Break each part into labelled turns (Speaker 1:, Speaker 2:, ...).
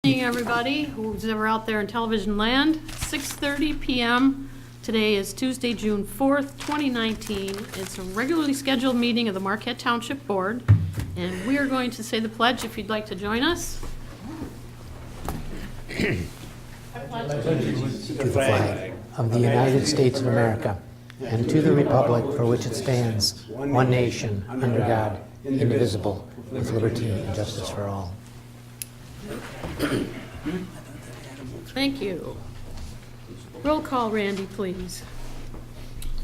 Speaker 1: Morning, everybody who's ever out there in television land. 6:30 p.m. Today is Tuesday, June 4th, 2019. It's a regularly scheduled meeting of the Marquette Township Board, and we are going to say the pledge if you'd like to join us.
Speaker 2: To the flag of the United States of America and to the republic for which it stands, one nation, under God, indivisible, with liberty and justice for all.
Speaker 1: Thank you. Roll call, Randy, please.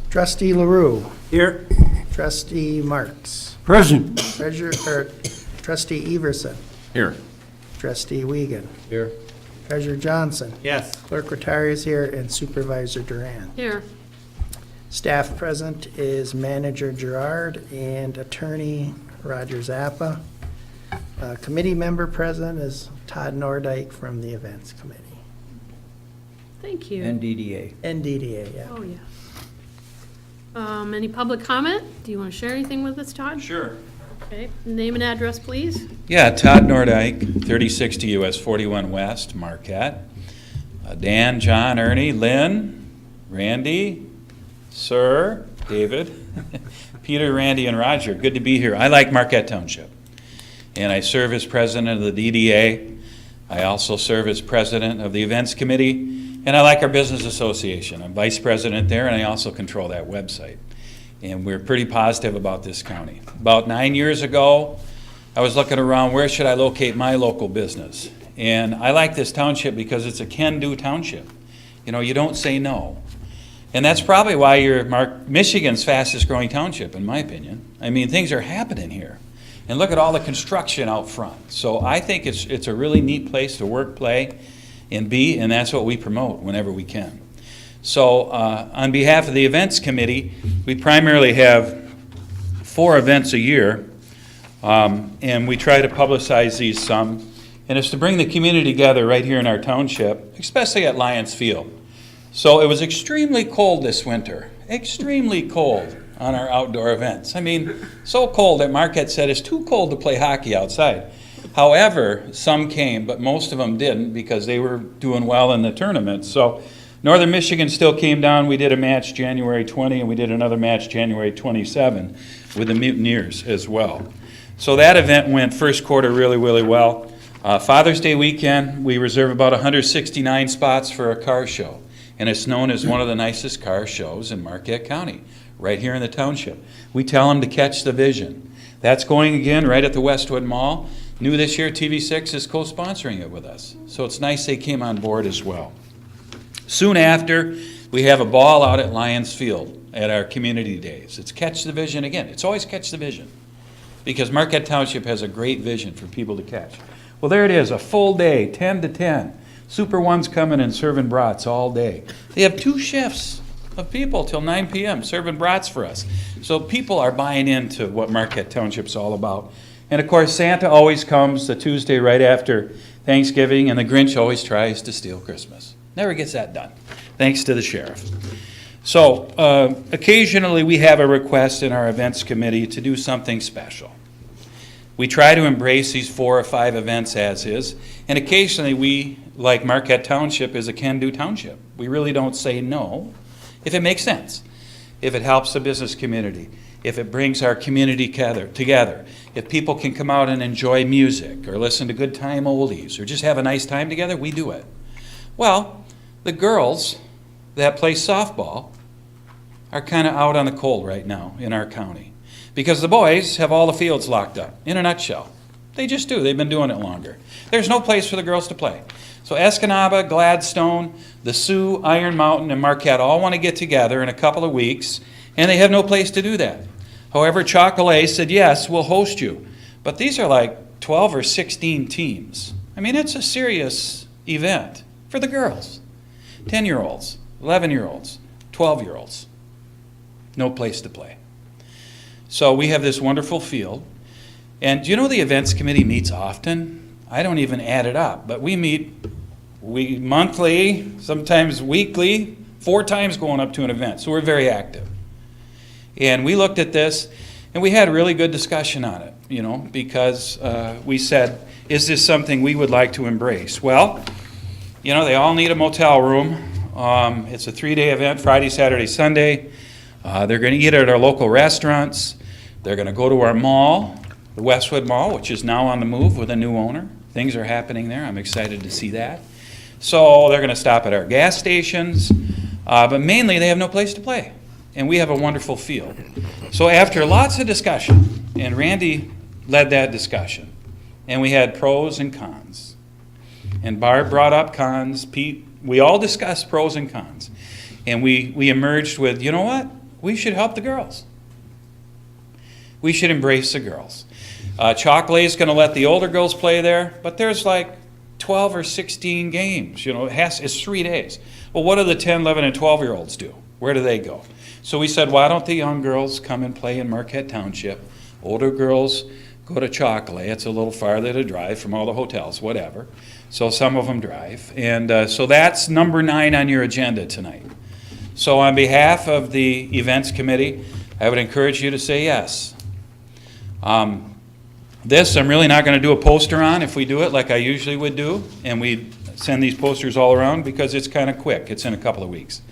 Speaker 3: Trustee LaRue.
Speaker 4: Here.
Speaker 3: Trustee Marks.
Speaker 4: Present.
Speaker 3: Trustee Everson.
Speaker 4: Here.
Speaker 3: Trustee Wiegand.
Speaker 4: Here.
Speaker 3: Treasurer Johnson.
Speaker 4: Yes.
Speaker 3: Clerk Rattari is here, and Supervisor Duran.
Speaker 1: Here.
Speaker 3: Staff present is Manager Gerard and Attorney Roger Zappa. Committee member present is Todd Nordyke from the Events Committee.
Speaker 1: Thank you.
Speaker 4: NDDA.
Speaker 3: NDDA, yeah.
Speaker 1: Oh, yeah. Any public comment? Do you want to share anything with us, Todd?
Speaker 5: Sure.
Speaker 1: Okay. Name and address, please.
Speaker 5: Yeah, Todd Nordyke, 3060 US 41 West, Marquette. Dan, John, Ernie, Lynn, Randy, Sir, David, Peter, Randy, and Roger. Good to be here. I like Marquette Township, and I serve as president of the DDA. I also serve as president of the Events Committee, and I like our business association. I'm vice president there, and I also control that website. And we're pretty positive about this county. About 9 years ago, I was looking around, where should I locate my local business? And I like this township because it's a can-do township. You know, you don't say no. And that's probably why you're Michigan's fastest growing township, in my opinion. I mean, things are happening here. And look at all the construction out front. So I think it's a really neat place to work, play, and be, and that's what we promote whenever we can. So on behalf of the Events Committee, we primarily have 4 events a year, and we try to publicize these some. And it's to bring the community together right here in our township, especially at Lions Field. So it was extremely cold this winter, extremely cold on our outdoor events. I mean, so cold that Marquette said it's too cold to play hockey outside. However, some came, but most of them didn't because they were doing well in the tournament. So Northern Michigan still came down. We did a match January 20, and we did another match January 27 with the Mutineers as well. So that event went first quarter really, really well. Father's Day weekend, we reserve about 169 spots for a car show. And it's known as one of the nicest car shows in Marquette County, right here in the township. We tell them to catch the vision. That's going again right at the Westwood Mall. New this year, TV6 is co-sponsoring it with us. So it's nice they came on board as well. Soon after, we have a ball out at Lions Field at our community days. It's Catch the Vision again. It's always Catch the Vision because Marquette Township has a great vision for people to catch. Well, there it is, a full day, 10 to 10. Super One's coming and serving brats all day. They have 2 shifts of people till 9 p.m. serving brats for us. So people are buying into what Marquette Township's all about. And of course, Santa always comes the Tuesday right after Thanksgiving, and the Grinch always tries to steal Christmas. Never gets that done, thanks to the sheriff. So occasionally we have a request in our events committee to do something special. We try to embrace these 4 or 5 events as is, and occasionally we, like Marquette Township, is a can-do township. We really don't say no if it makes sense, if it helps the business community, if it brings our community together, if people can come out and enjoy music or listen to good time oldies or just have a nice time together, we do it. Well, the girls that play softball are kind of out on the cold right now in our county because the boys have all the fields locked up, in a nutshell. They just do. They've been doing it longer. There's no place for the girls to play. So Escanaba, Gladstone, the Sioux, Iron Mountain, and Marquette all want to get together in a couple of weeks, and they have no place to do that. However, Chocolate said, yes, we'll host you. But these are like 12 or 16 teams. I mean, it's a serious event for the girls. 10-year-olds, 11-year-olds, 12-year-olds. No place to play. So we have this wonderful field. And do you know the events committee meets often? I don't even add it up, but we meet monthly, sometimes weekly, 4 times going up to an event. So we're very active. And we looked at this, and we had a really good discussion on it, you know, because we said, is this something we would like to embrace? Well, you know, they all need a motel room. It's a 3-day event, Friday, Saturday, Sunday. They're going to eat at our local restaurants. They're going to go to our mall, the Westwood Mall, which is now on the move with a new owner. Things are happening there. I'm excited to see that. So they're going to stop at our gas stations, but mainly they have no place to play. And we have a wonderful field. So after lots of discussion, and Randy led that discussion, and we had pros and cons. And Barb brought up cons, Pete, we all discussed pros and cons. And we emerged with, you know what? We should help the girls. We should embrace the girls. Chalkley's going to let the older girls play there, but there's like 12 or 16 games. You know, it's 3 days. Well, what do the 10, 11, and 12-year-olds do? Where do they go? So we said, why don't the young girls come and play in Marquette Township? Older girls go to Chalkley. It's a little farther to drive from all the hotels, whatever. So some of them drive. And so that's number 9 on your agenda tonight. So on behalf of the events committee, I would encourage you to say yes. This I'm really not going to do a poster on if we do it like I usually would do, and we send these posters all around because it's kind of quick. It's in a couple of weeks.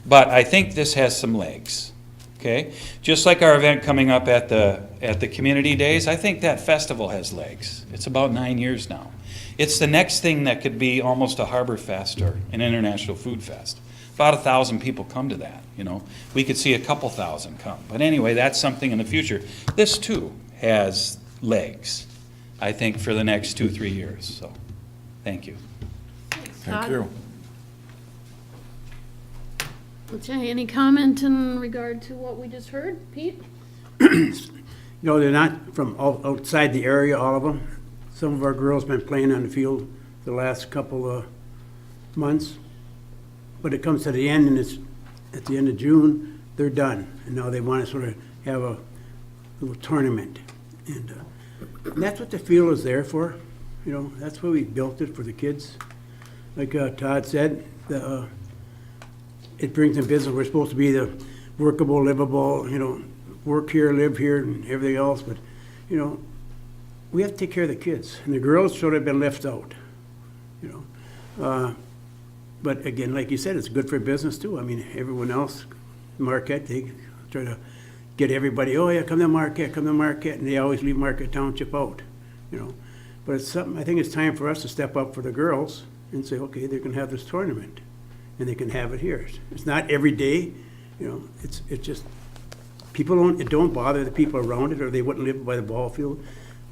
Speaker 5: But I think this has some legs, okay? Just like our event coming up at the community days, I think that festival has legs. It's about 9 years now. It's the next thing that could be almost a Harbor Fest or an International Food Fest. About 1,000 people come to that, you know. We could see a couple thousand come. But anyway, that's something in the future. This, too, has legs, I think, for the next 2-3 years. So, thank you.
Speaker 1: Thank you. Okay, any comment in regard to what we just heard? Pete?
Speaker 4: No, they're not from outside the area, all of them. Some of our girls been playing on the field the last couple of months. But it comes to the end, and it's at the end of June, they're done. And now they want to sort of have a little tournament. And that's what the field is there for. You know, that's why we built it, for the kids. Like Todd said, it brings in business. We're supposed to be the workable, livable, you know, work here, live here, and everything else. But, you know, we have to take care of the kids. And the girls sort of been left out, you know. But again, like you said, it's good for business too. I mean, everyone else, Marquette, they try to get everybody, oh yeah, come to Marquette, and they always leave Marquette Township out, you know. But it's something, I think it's time for us to step up for the girls and say, okay, they can have this tournament, and they can have it here. It's not every day, you know, it's just, it don't bother the people around it, or they wouldn't live by the ball field.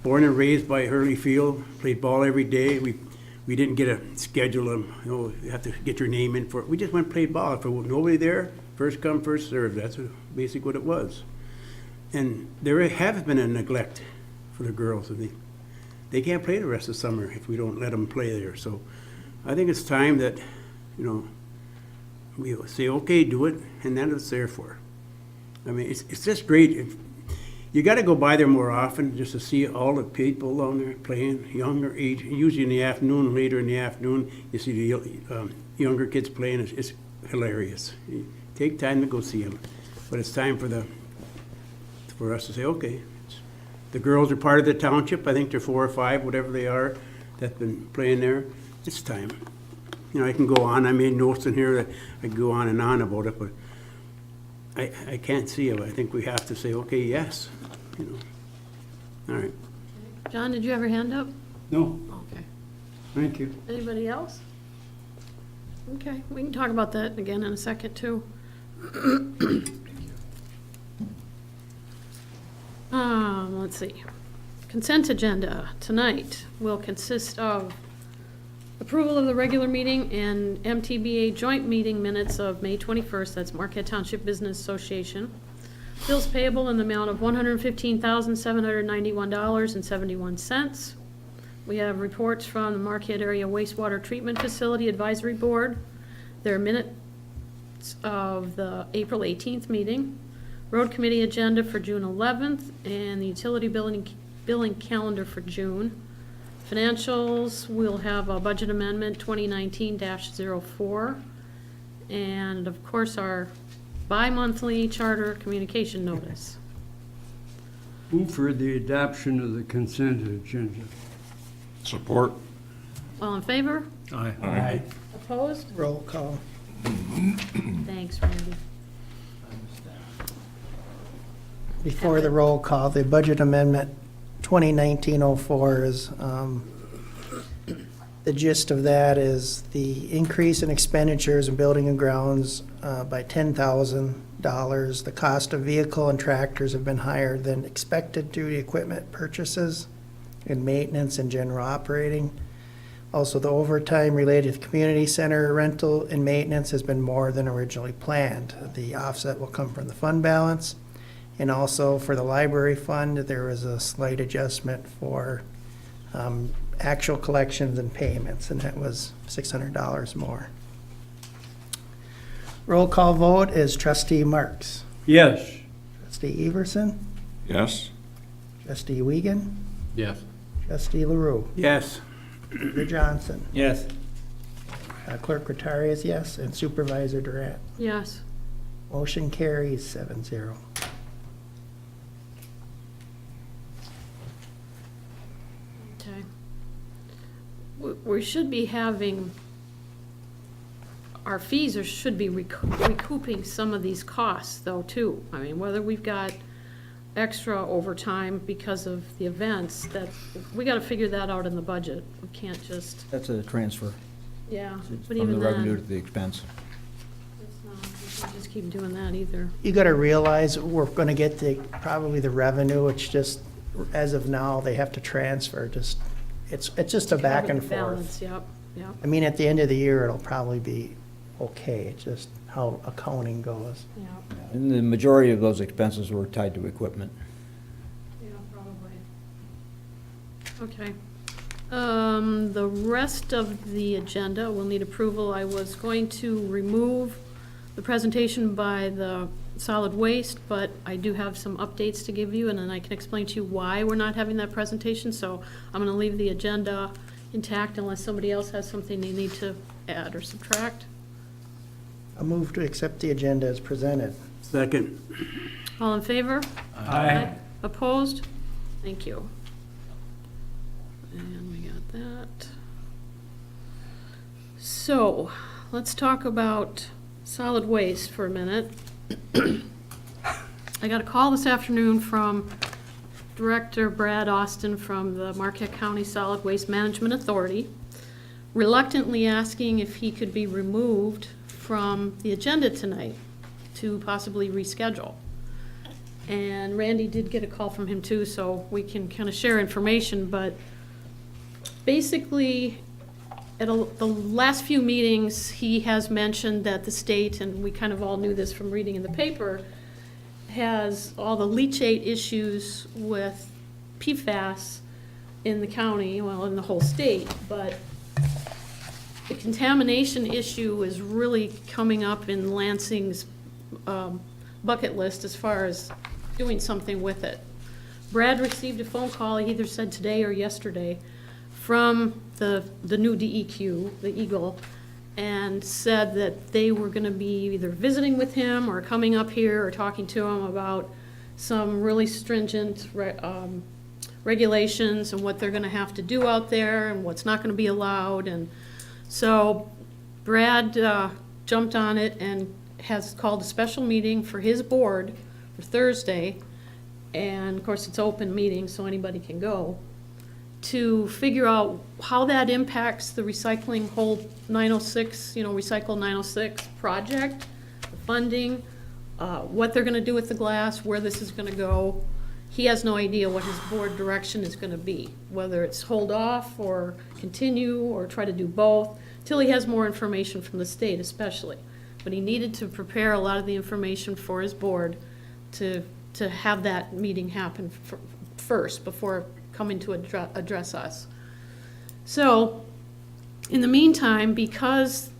Speaker 4: Born and raised by Hurley Field, played ball every day. We didn't get a schedule of, you know, you have to get your name in for it. We just went and played ball. If there was nobody there, first come, first served. That's basically what it was. And there have been a neglect for the girls. They can't play the rest of the summer if we don't let them play there. So I think it's time that, you know, we say, okay, do it, and then it's there for. I mean, it's just great. You got to go by there more often just to see all the people down there playing, younger age. Usually in the afternoon, later in the afternoon, you see the younger kids playing. It's hilarious. You take time to go see them. But it's time for us to say, okay, the girls are part of the township. I think they're 4 or 5, whatever they are, that's been playing there. It's time. You know, I can go on. I made notes in here that I can go on and on about it, but I can't see it. I think we have to say, okay, yes, you know. All right.
Speaker 1: John, did you have your hand up?
Speaker 4: No,
Speaker 1: Okay.
Speaker 4: thank you.
Speaker 1: Anybody else? Okay, we can talk about that again in a second, too. Let's see. Consent agenda tonight will consist of approval of the regular meeting and MTBA joint meeting minutes of May 21st, that's Marquette Township Business Association. Bills payable in the amount of $115,791.71. We have reports from the Marquette Area Wastewater Treatment Facility Advisory Board, their minutes of the April 18th meeting, Road Committee agenda for June 11th, and the utility billing calendar for June. Financials, we'll have a budget amendment 2019-04, and of course our bi-monthly charter communication notice.
Speaker 6: Move for the adoption of the consent agenda. Support.
Speaker 1: All in favor?
Speaker 6: Aye.
Speaker 1: Opposed?
Speaker 3: Roll call.
Speaker 1: Thanks, Randy.
Speaker 3: Before the roll call, the budget amendment 2019-04 is, the gist of that is the increase in expenditures in building and grounds by $10,000. The cost of vehicle and tractors have been higher than expected due to equipment purchases and maintenance and general operating. Also, the overtime related to community center rental and maintenance has been more than originally planned. The offset will come from the fund balance. And also for the library fund, there was a slight adjustment for actual collections and payments, and that was $600 more. Roll call vote is trustee Marks,
Speaker 4: Yes.
Speaker 3: trustee Everson,
Speaker 6: Yes.
Speaker 3: trustee Wiegand,
Speaker 6: Yes.
Speaker 3: trustee LaRue,
Speaker 4: Yes.
Speaker 3: Peter Johnson,
Speaker 4: Yes.
Speaker 3: clerk Rattari is yes, and supervisor Durant.
Speaker 1: Yes.
Speaker 3: Motion carries 7-0.
Speaker 1: Okay. We should be having, our fees or should be recouping some of these costs though, too. I mean, whether we've got extra overtime because of the events, that, we gotta figure that out in the budget. We can't just,
Speaker 7: That's a transfer
Speaker 1: yeah,
Speaker 7: It's
Speaker 1: but
Speaker 7: from the
Speaker 1: even
Speaker 7: revenue to
Speaker 1: then,
Speaker 7: the expense.
Speaker 1: it's not, we can't just keep doing that either.
Speaker 3: You gotta realize we're gonna get probably the revenue, it's just, as of now, they have to transfer, it's just a back
Speaker 1: Cover
Speaker 3: and
Speaker 1: the
Speaker 3: forth.
Speaker 1: balance, yep, yep,
Speaker 3: I mean, at the end of the year, it'll probably be okay, it's just how accounting goes.
Speaker 1: yep,
Speaker 7: And the majority of those expenses were tied to equipment.
Speaker 1: yeah, probably. Okay. The rest of the agenda will need approval. I was going to remove the presentation by the solid waste, but I do have some updates to give you, and then I can explain to you why we're not having that presentation. So I'm gonna leave the agenda intact unless somebody else has something they need to add or subtract.
Speaker 3: I move to accept the agenda as presented.
Speaker 4: Second.
Speaker 1: All in favor?
Speaker 4: Aye.
Speaker 1: Opposed? Thank you. And we got that. So, let's talk about solid waste for a minute. I got a call this afternoon from Director Brad Austin from the Marquette County Solid Waste Management Authority, reluctantly asking if he could be removed from the agenda tonight to possibly reschedule. And Randy did get a call from him too, so we can kind of share information, but basically, at the last few meetings, he has mentioned that the state, and we kind of all knew this from reading in the paper, has all the leachate issues with PFAS in the county, well, in the whole state, but the contamination issue is really coming up in Lansing's bucket list as far as doing something with it. Brad received a phone call, he either said today or yesterday, from the new DEQ, the Eagle, and said that they were gonna be either visiting with him or coming up here or talking to him about some really stringent regulations and what they're gonna have to do out there and what's not gonna be allowed. And so Brad jumped on it and has called a special meeting for his board for Thursday. And of course, it's an open meeting, so anybody can go, to figure out how that impacts the recycling whole 906, Recycle 906 project, the funding, what they're gonna do with the glass, where this is gonna go. He has no idea what his board direction is gonna be, whether it's hold off or continue or try to do both, till he has more information from the state especially. But he needed to prepare a lot of the information for his board to have that meeting happen first before coming to address us. So, in the meantime, because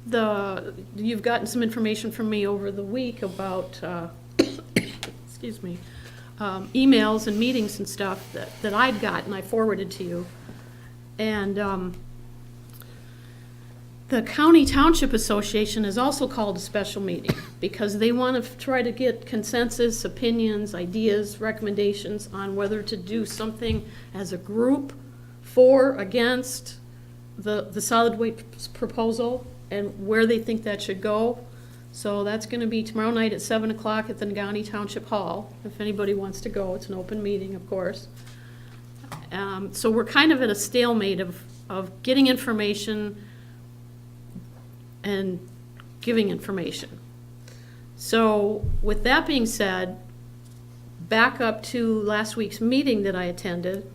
Speaker 1: you've gotten some information from me over the week about, excuse me, emails and meetings and stuff that I'd gotten, I forwarded to you. And the County Township Association has also called a special meeting because they want to try to get consensus, opinions, ideas, recommendations on whether to do something as a group for, against the solid waste proposal and where they think that should go. So that's going to be tomorrow night at 7 o'clock at the Nagani Township Hall. If anybody wants to go, it's an open meeting, of course. So we're kind of at a stalemate of getting information and giving information. So with that being said, back up to last week's meeting that I attended,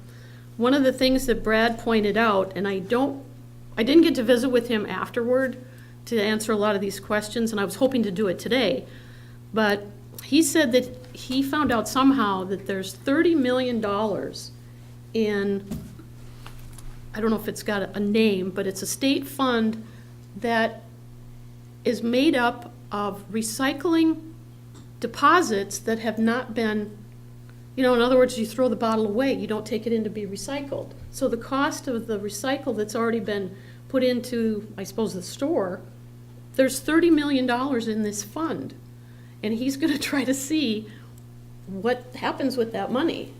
Speaker 1: one of the things that Brad pointed out, and I didn't get to visit with him afterward to answer a lot of these questions, and I was hoping to do it today, but he said that he found out somehow that there's $30 million in, I don't know if it's got a name, but it's a state fund that is made up of recycling deposits that have not been, in other words, you throw the bottle away, you don't take it in to be recycled. So the cost of the recycle that's already been put into, I suppose, the store, there's $30 million in this fund. And he's gonna try to see what happens with that money.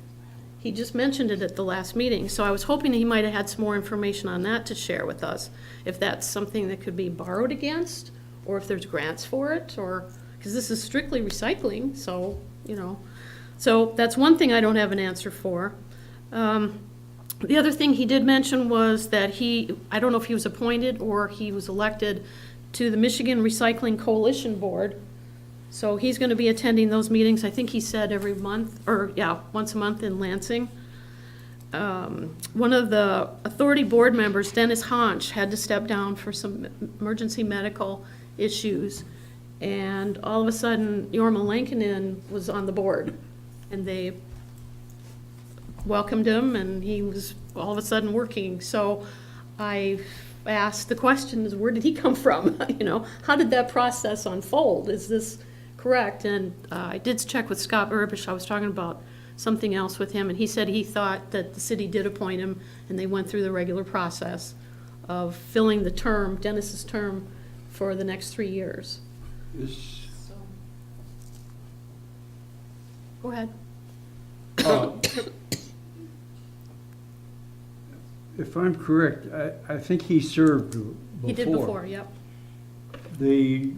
Speaker 1: He just mentioned it at the last meeting, so I was hoping he might have had some more information on that to share with us. If that's something that could be borrowed against, or if there's grants for it, or, because this is strictly recycling, so, So that's one thing I don't have an answer for. The other thing he did mention was that I don't know if he was appointed or he was elected to the Michigan Recycling Coalition Board. So he's going to be attending those meetings, I think he said every month, once a month in Lansing. One of the authority board members, Dennis Honch, had to step down for some emergency medical issues. And all of a sudden, Jorma Lankinen was on the board. And they welcomed him, and he was all of a sudden working. So I asked the question, where did he come from? How did that process unfold? Is this correct? And I did check with Scott Urbish. I was talking about something else with him, and he said he thought that the city did appoint him, and they went through the regular process of filling the term, Dennis's term, for the next 3 years. So. Go ahead.
Speaker 8: If I'm correct, I think he served before.
Speaker 1: He did before, yep.
Speaker 8: The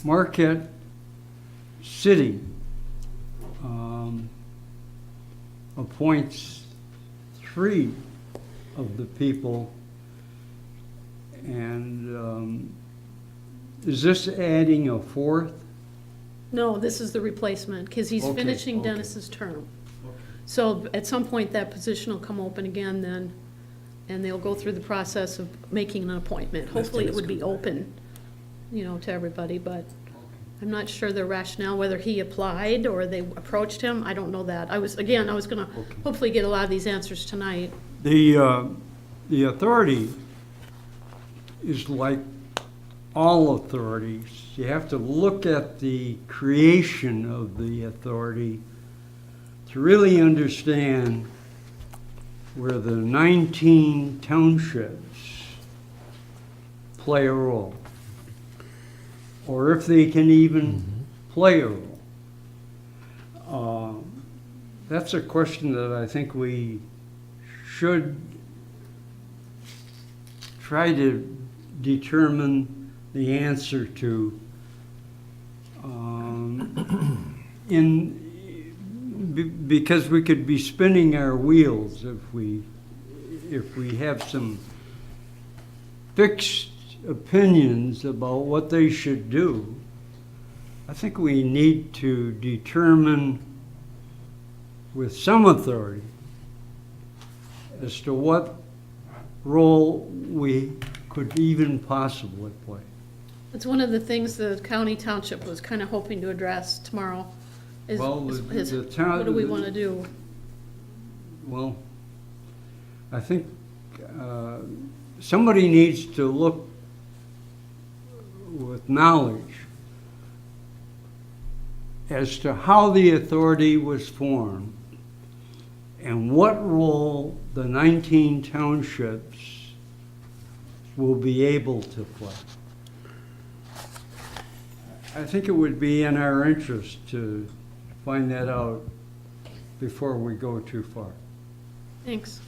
Speaker 8: Marquette City appoints 3 of the people, and is this adding a 4th?
Speaker 1: No, this is the replacement, because he's
Speaker 8: Okay,
Speaker 1: finishing
Speaker 8: okay.
Speaker 1: Dennis's term. So at some point, that position will come open again then, and they'll go through the process of making an appointment. Hopefully, it would be open, to everybody, but I'm not sure their rationale, whether he applied or they approached him. I don't know that. I was gonna hopefully get a lot of these answers tonight.
Speaker 8: The authority is like all authorities. You have to look at the creation of the authority to really understand where the 19 townships play a role, or if they can even play a role. That's a question that I think we should try to determine the answer to because we could be spinning our wheels if we have some fixed opinions about what they should do. I think we need to determine with some authority as to what role we could even possibly play.
Speaker 1: It's one of the things the county township was kind of hoping to address tomorrow.
Speaker 8: Well, the town-
Speaker 1: What do we want to do?
Speaker 8: Well, I think somebody needs to look with knowledge as to how the authority was formed and what role the 19 townships will be able to play. I think it would be in our interest to find that out before we go too far.
Speaker 1: Thanks.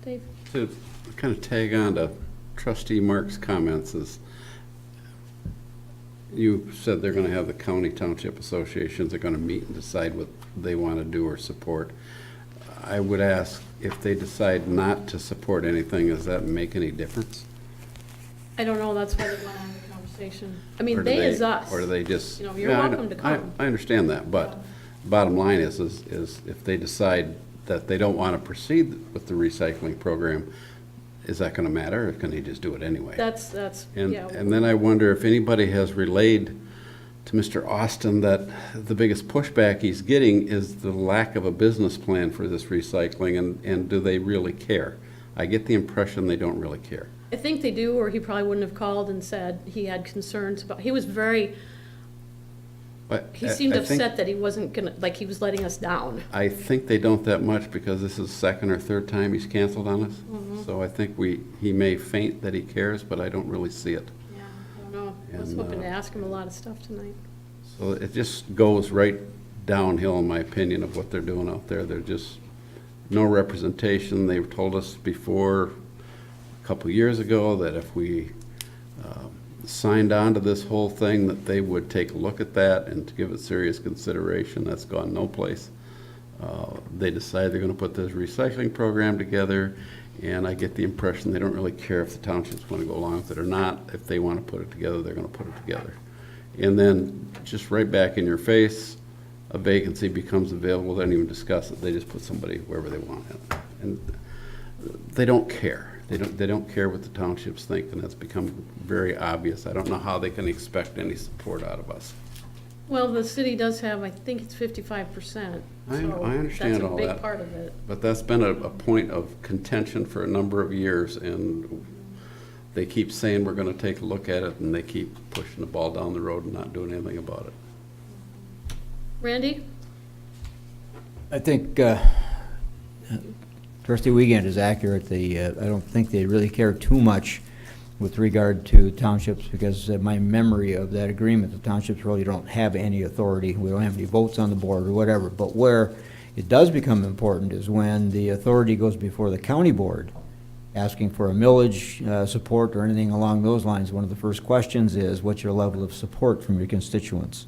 Speaker 1: Dave?
Speaker 9: To kind of tag on to trustee Mark's comments is, you said they're going to have the county township associations are going to meet and decide what they want to do or support. I would ask, if they decide not to support anything, does that make any difference?
Speaker 1: I don't know, that's why they want to have a conversation. I mean,
Speaker 9: Or do
Speaker 1: they is us.
Speaker 9: Or do they just?
Speaker 1: You know, you're
Speaker 9: Yeah, I
Speaker 1: welcome to come.
Speaker 9: I understand that, but bottom line is if they decide that they don't want to proceed with the recycling program, is that going to matter, or can they just do it anyway?
Speaker 1: That's,
Speaker 9: And,
Speaker 1: yeah.
Speaker 9: and then I wonder if anybody has relayed to Mr. Austin that the biggest pushback he's getting is the lack of a business plan for this recycling, and do they really care? I get the impression they don't really care.
Speaker 1: I think they do, or he probably wouldn't have called and said he had concerns about, he was very,
Speaker 9: But
Speaker 1: he seemed
Speaker 9: I think-
Speaker 1: upset that he wasn't gonna, like, he was letting us down.
Speaker 9: I think they don't that much because this is the second or third time he's canceled on us.
Speaker 1: Mm-hmm.
Speaker 9: So I think he may feint that he cares, but I don't really see it.
Speaker 1: Yeah, I don't know. I was
Speaker 9: And,
Speaker 1: hoping to ask him a lot of stuff tonight.
Speaker 9: So it just goes right downhill, in my opinion, of what they're doing out there. They're just no representation. They've told us before, a couple of years ago, that if we signed on to this whole thing, that they would take a look at that and to give it serious consideration. That's gone no place. They decide they're going to put this recycling program together, and I get the impression they don't really care if the township's going to go along with it or not. If they want to put it together, they're going to put it together. And then, just right back in your face, a vacancy becomes available. They don't even discuss it. They just put somebody wherever they want. And they don't care. They don't care what the townships think, and that's become very obvious. I don't know how they can expect any support out of us.
Speaker 1: Well, the city does have, I think it's 55%.
Speaker 9: I
Speaker 1: so
Speaker 9: understand all
Speaker 1: That's a
Speaker 9: that.
Speaker 1: big part of it.
Speaker 9: But that's been a point of contention for a number of years, and they keep saying we're going to take a look at it, and they keep pushing the ball down the road and not doing anything about it.
Speaker 1: Randy?
Speaker 7: I think Trustee Wiegand is accurate. I don't think they really care too much with regard to townships, because my memory of that agreement, the townships really don't have any authority. We don't have any votes on the board or whatever. But where it does become important is when the authority goes before the county board asking for a millage support or anything along those lines. One of the first questions is, what's your level of support from your constituents?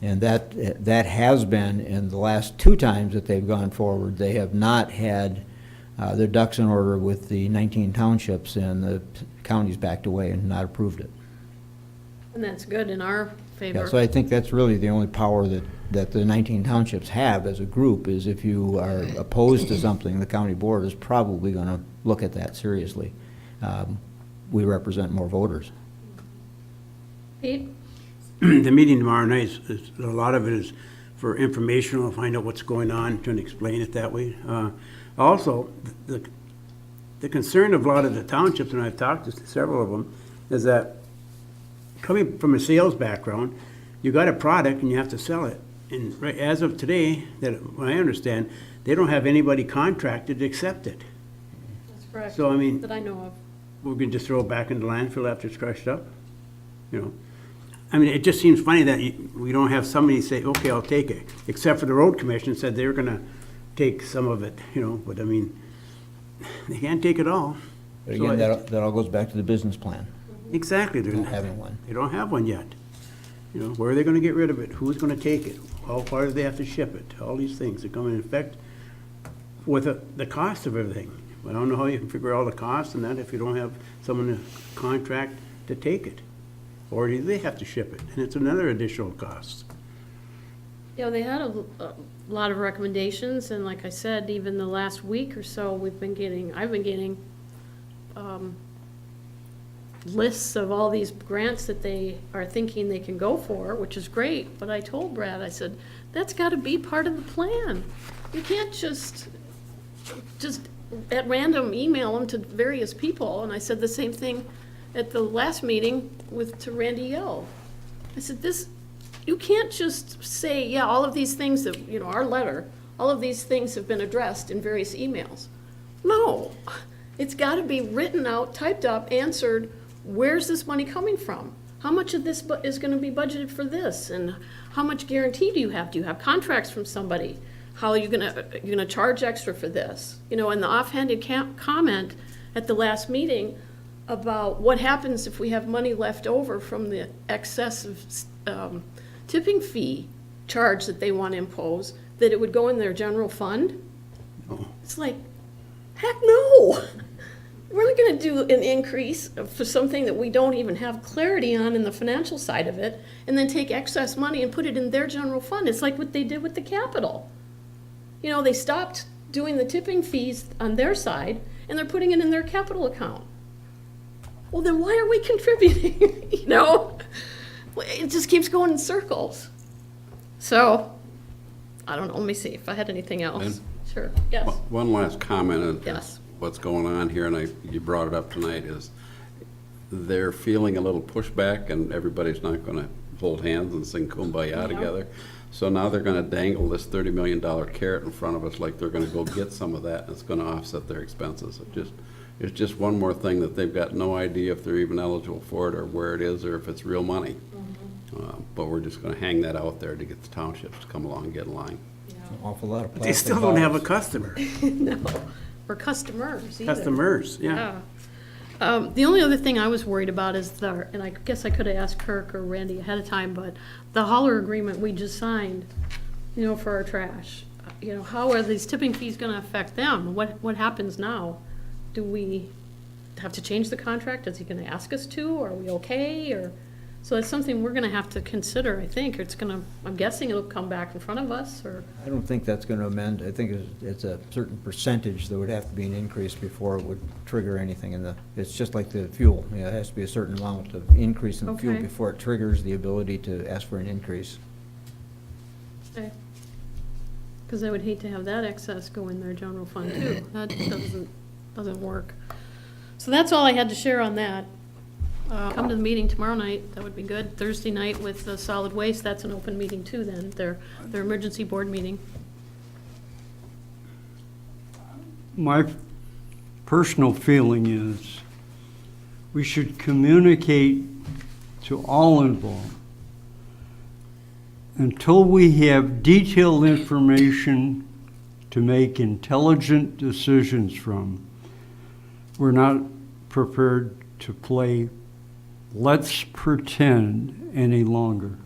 Speaker 7: And that has been, in the last two times that they've gone forward, they have not had their ducks in order with the 19 townships, and the county's backed away and not approved it.
Speaker 1: And that's good in our favor.
Speaker 7: Yeah, so I think that's really the only power that the 19 townships have as a group, is if you are opposed to something, the county board is probably going to look at that seriously. We represent more voters.
Speaker 1: Pete?
Speaker 4: The meeting tomorrow night, a lot of it is for informational, find out what's going on, trying to explain it that way. Also, the concern of a lot of the townships, and I've talked to several of them, is that coming from a sales background, you got a product and you have to sell it. And right, as of today, that what I understand, they don't have anybody contracted to accept it.
Speaker 1: That's correct.
Speaker 4: So, I mean,
Speaker 1: That I know of.
Speaker 4: we're going to just throw it back into landfill after it's crushed up? You know? I mean, it just seems funny that we don't have somebody say, okay, I'll take it, except for the road commission said they were going to take some of it, you know, but I mean, they can't take it all.
Speaker 7: But
Speaker 4: So
Speaker 7: again, that all goes back to the business plan,
Speaker 4: Exactly. They're
Speaker 7: not having one.
Speaker 4: They don't have one yet. You know, where are they going to get rid of it? Who's going to take it? How far do they have to ship it? All these things that come in effect with the cost of everything. I don't know how you can figure all the costs and that if you don't have someone to contract to take it. Or do they have to ship it? And it's another additional cost.
Speaker 1: Yeah, they had a lot of recommendations, and like I said, even the last week or so, I've been getting lists of all these grants that they are thinking they can go for, which is great, but I told Brad, I said, that's gotta be part of the plan. You can't just at random email them to various people, and I said the same thing at the last meeting to Randy Yell. I said, you can't just say, yeah, all of these things that, you know, our letter, all of these things have been addressed in various emails. No, it's gotta be written out, typed up, answered, where's this money coming from? How much of this is gonna be budgeted for this? And how much guarantee do you have? Do you have contracts from somebody? how you're gonna charge extra for this? You know, and the offhanded comment at the last meeting about what happens if we have money left over from the excessive tipping fee charge that they want to impose, that it would go in their general fund? It's like, heck no! We're not gonna do an increase for something that we don't even have clarity on in the financial side of it, and then take excess money and put it in their general fund. It's like what they did with the Capitol. You know, they stopped doing the tipping fees on their side, and they're putting it in their capital account. Well, then why are we contributing? You know? It just keeps going in circles. So, I don't know, let me see if I had anything else.
Speaker 9: Lynn?
Speaker 1: Sure, yes,
Speaker 9: One last comment on
Speaker 1: yes.
Speaker 9: what's going on here, and you brought it up tonight, is they're feeling a little pushback, and everybody's not gonna hold hands and sing Kumbaya
Speaker 1: Yeah.
Speaker 9: together. So now they're gonna dangle this $30 million carrot in front of us like they're gonna go get some of that, and it's gonna offset their expenses. It's just one more thing that they've got no idea if they're even eligible for it, or where it is, or if it's real money. But we're just gonna hang that out there to get the townships to come along and get in line.
Speaker 7: An awful lot of
Speaker 4: They
Speaker 7: plastic
Speaker 4: still don't have a
Speaker 7: bottles.
Speaker 4: customer,
Speaker 1: No, or customers either.
Speaker 4: customers, yeah.
Speaker 1: The only other thing I was worried about is and I guess I could have asked Kirk or Randy ahead of time, but the hauler agreement we just signed, you know, for our trash. You know, how are these tipping fees gonna affect them? What happens now? Do we have to change the contract? Is he gonna ask us to? Are we okay? Or, so it's something we're gonna have to consider, I think. I'm guessing it'll come back in front of us, or,
Speaker 7: I don't think that's going to amend. I think it's a certain percentage that would have to be an increase before it would trigger anything in the, it's just like the fuel. Yeah, it has to be a certain amount of increase in the fuel
Speaker 1: Okay.
Speaker 7: before it triggers the ability to ask for an increase.
Speaker 1: because I would hate to have that excess go in their general fund too. That doesn't work. So that's all I had to share on that. Come to the meeting tomorrow night, that would be good. Thursday night with the solid waste, that's an open meeting too then, their emergency board meeting.
Speaker 8: My personal feeling is we should communicate to all involved until we have detailed information to make intelligent decisions from. We're not prepared to play let's pretend any longer.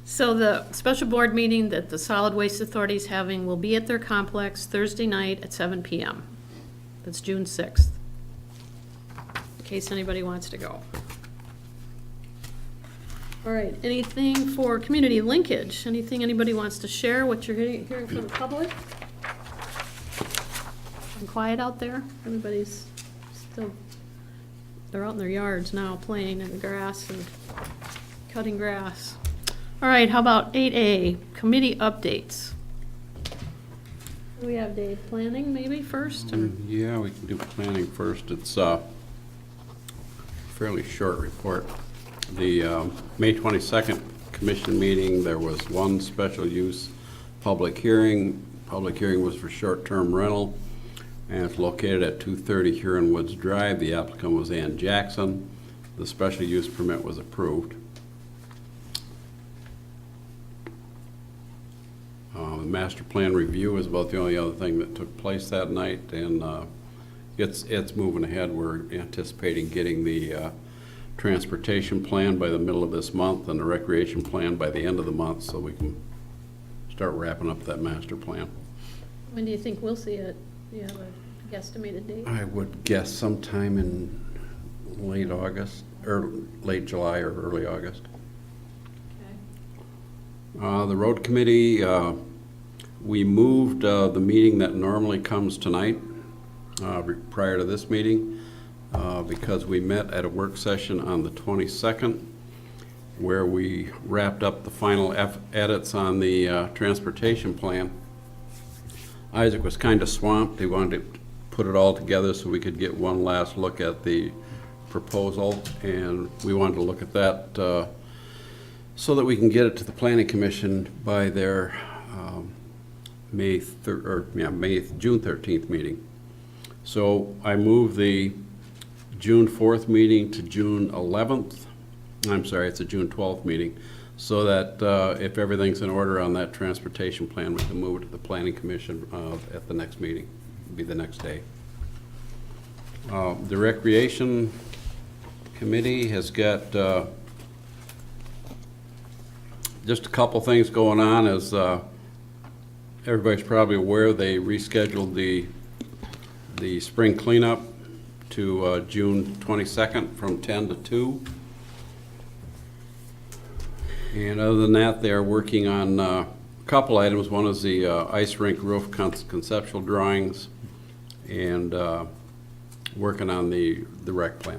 Speaker 1: So the special board meeting that the Solid Waste Authority is having will be at their complex Thursday night at 7 PM. That's June 6th, in case anybody wants to go. All right, anything for community linkage? Anything anybody wants to share, what you're hearing from the public? And quiet out there? Everybody's still, they're out in their yards now playing in the grass and cutting grass. All right, how about 8A, committee updates? What do we have, Dave? Planning maybe first? Or?
Speaker 9: Yeah, we can do planning first. It's a fairly short report. The May 22nd commission meeting, there was one special use public hearing. Public hearing was for short-term rental, and it's located at 230 Huron Woods Drive. The applicant was Ann Jackson. The special use permit was approved. The master plan review is about the only other thing that took place that night, and it's moving ahead. We're anticipating getting the transportation plan by the middle of this month and the recreation plan by the end of the month, so we can start wrapping up that master plan.
Speaker 1: When do you think we'll see it? Do you have a guesstimated date?
Speaker 9: I would guess sometime in late August, or late July or early August.
Speaker 1: Okay.
Speaker 9: The road committee, we moved the meeting that normally comes tonight prior to this meeting because we met at a work session on the 22nd where we wrapped up the final edits on the transportation plan. Isaac was kind of swamped. He wanted to put it all together so we could get one last look at the proposal, and we wanted to look at that so that we can get it to the planning commission by their June 13th meeting. So I moved the June 4th meeting to June 11th. I'm sorry, it's a June 12th meeting. so that if everything's in order on that transportation plan, we can move it to the planning commission at the next meeting, be the next day. The recreation committee has got just a couple things going on. As everybody's probably aware, they rescheduled the spring cleanup to June 22nd from 10 to 2. And other than that, they are working on a couple items. One is the ice rink roof conceptual drawings, and working on the rec plan.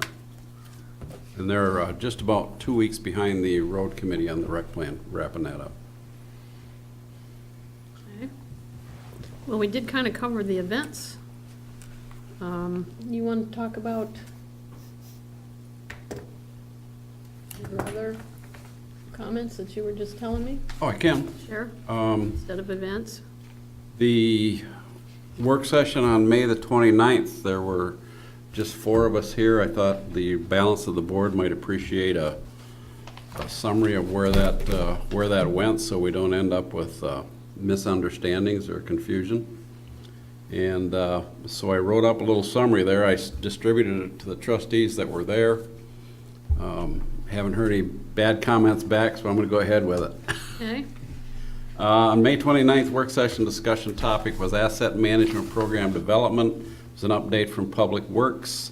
Speaker 9: And they're just about 2 weeks behind the road committee on the rec plan, wrapping that up.
Speaker 1: Okay. Well, we did kind of cover the events. You want to talk about your other comments that you were just telling me?
Speaker 9: Oh, I can.
Speaker 1: Sure. Instead of events?
Speaker 9: The work session on May the 29th, there were just 4 of us here. I thought the balance of the board might appreciate a summary of where that went, so we don't end up with misunderstandings or confusion. And so I wrote up a little summary there. I distributed it to the trustees that were there. Haven't heard any bad comments back, so I'm going to go ahead with it.
Speaker 1: Okay.
Speaker 9: On May 29th, work session discussion topic was asset management program development. It was an update from Public Works.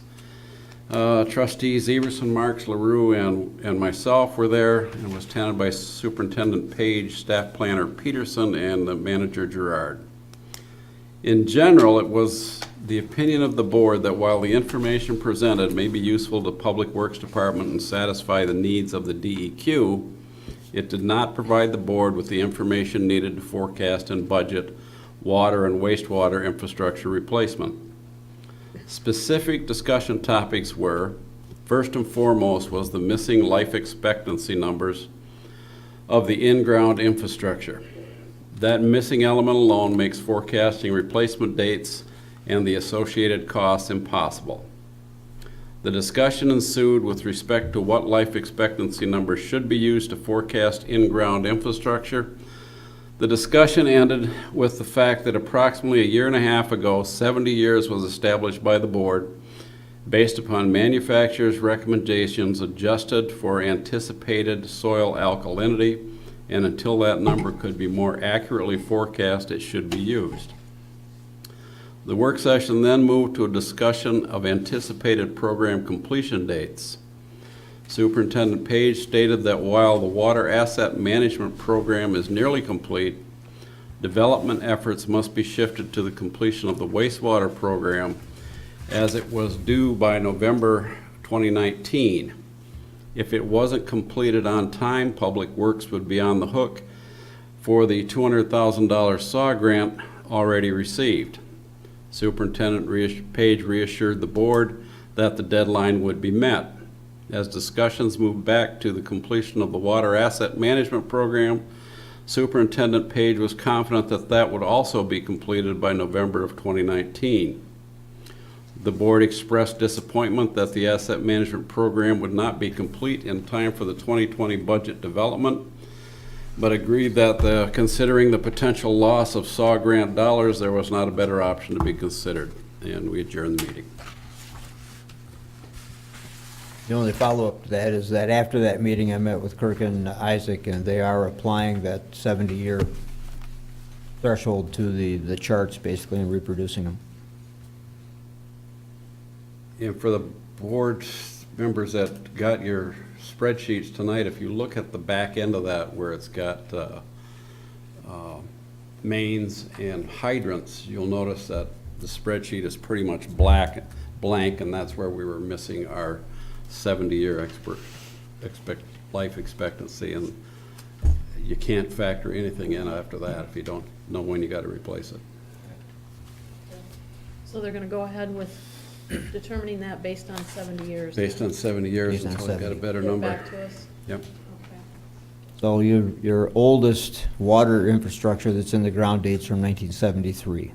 Speaker 9: Trustees Everson, Marks, LaRue, and myself were there, and was attended by Superintendent Page, Staff Planner Peterson, and the Manager Gerard. In general, it was the opinion of the board that while the information presented may be useful to Public Works Department and satisfy the needs of the DEQ, it did not provide the board with the information needed to forecast and budget water and wastewater infrastructure replacement. Specific discussion topics were, first and foremost, was the missing life expectancy numbers of the in-ground infrastructure. That missing element alone makes forecasting replacement dates and the associated costs impossible. The discussion ensued with respect to what life expectancy numbers should be used to forecast in-ground infrastructure. The discussion ended with the fact that approximately a year and a half ago, 70 years was established by the board based upon manufacturers' recommendations adjusted for anticipated soil alkalinity, and until that number could be more accurately forecast, it should be used. The work session then moved to a discussion of anticipated program completion dates. Superintendent Page stated that while the water asset management program is nearly complete, development efforts must be shifted to the completion of the wastewater program, as it was due by November 2019. If it wasn't completed on time, Public Works would be on the hook for the $200,000 SAW grant already received. Superintendent Page reassured the board that the deadline would be met. As discussions moved back to the completion of the water asset management program, Superintendent Page was confident that that would also be completed by November of 2019. The board expressed disappointment that the asset management program would not be complete in time for the 2020 budget development, but agreed that considering the potential loss of SAW grant dollars, there was not a better option to be considered, and we adjourned the meeting.
Speaker 7: The only follow-up to that is that after that meeting, I met with Kirk and Isaac, and they are applying that 70-year threshold to the charts, basically, and reproducing them.
Speaker 9: And for the board members that got your spreadsheets tonight, if you look at the back end of that where it's got mains and hydrants, you'll notice that the spreadsheet is pretty much blank, and that's where we were missing our 70-year life expectancy, and you can't factor anything in after that if you don't know when you got to replace it.
Speaker 1: So they're going to go ahead with determining that based on 70 years?
Speaker 9: Based on 70 years,
Speaker 7: Based on
Speaker 9: until we got a
Speaker 7: 70.
Speaker 9: better
Speaker 1: Get
Speaker 9: number.
Speaker 1: back to us?
Speaker 9: Yep.
Speaker 1: Okay.
Speaker 7: So your oldest water infrastructure that's in the ground dates from 1973.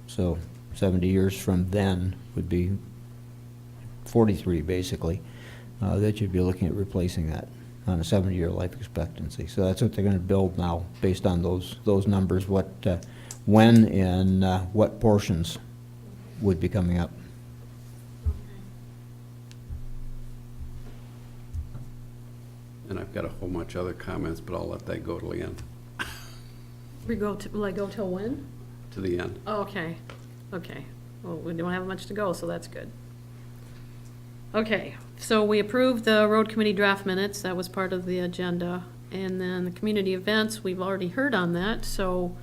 Speaker 7: So 70 years from then would be 43, basically, that you'd be looking at replacing that. on a 70-year life expectancy. So that's what they're going to build now, based on those numbers, when and what portions would be coming up.
Speaker 9: And I've got a whole bunch of other comments, but I'll let that go to the end,
Speaker 1: Will I go till when?
Speaker 9: to the end.
Speaker 1: Oh, okay, okay. Well, we don't have much to go, so that's good. Okay, so we approved the road committee draft minutes, that was part of the agenda. And then the community events, we've already heard on that, so,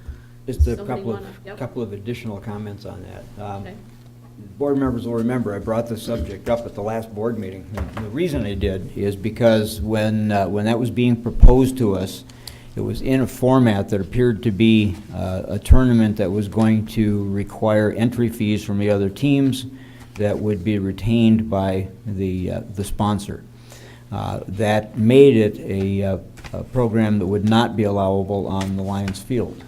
Speaker 7: Just a
Speaker 1: Somebody
Speaker 7: couple of,
Speaker 1: wanna- yep.
Speaker 7: couple of additional comments on that.
Speaker 1: okay.
Speaker 7: Board members will remember, I brought this subject up at the last board meeting. And the reason I did is because when that was being proposed to us, it was in a format that appeared to be a tournament that was going to require entry fees from the other teams that would be retained by the sponsor. That made it a program that would not be allowable on the Lions Field,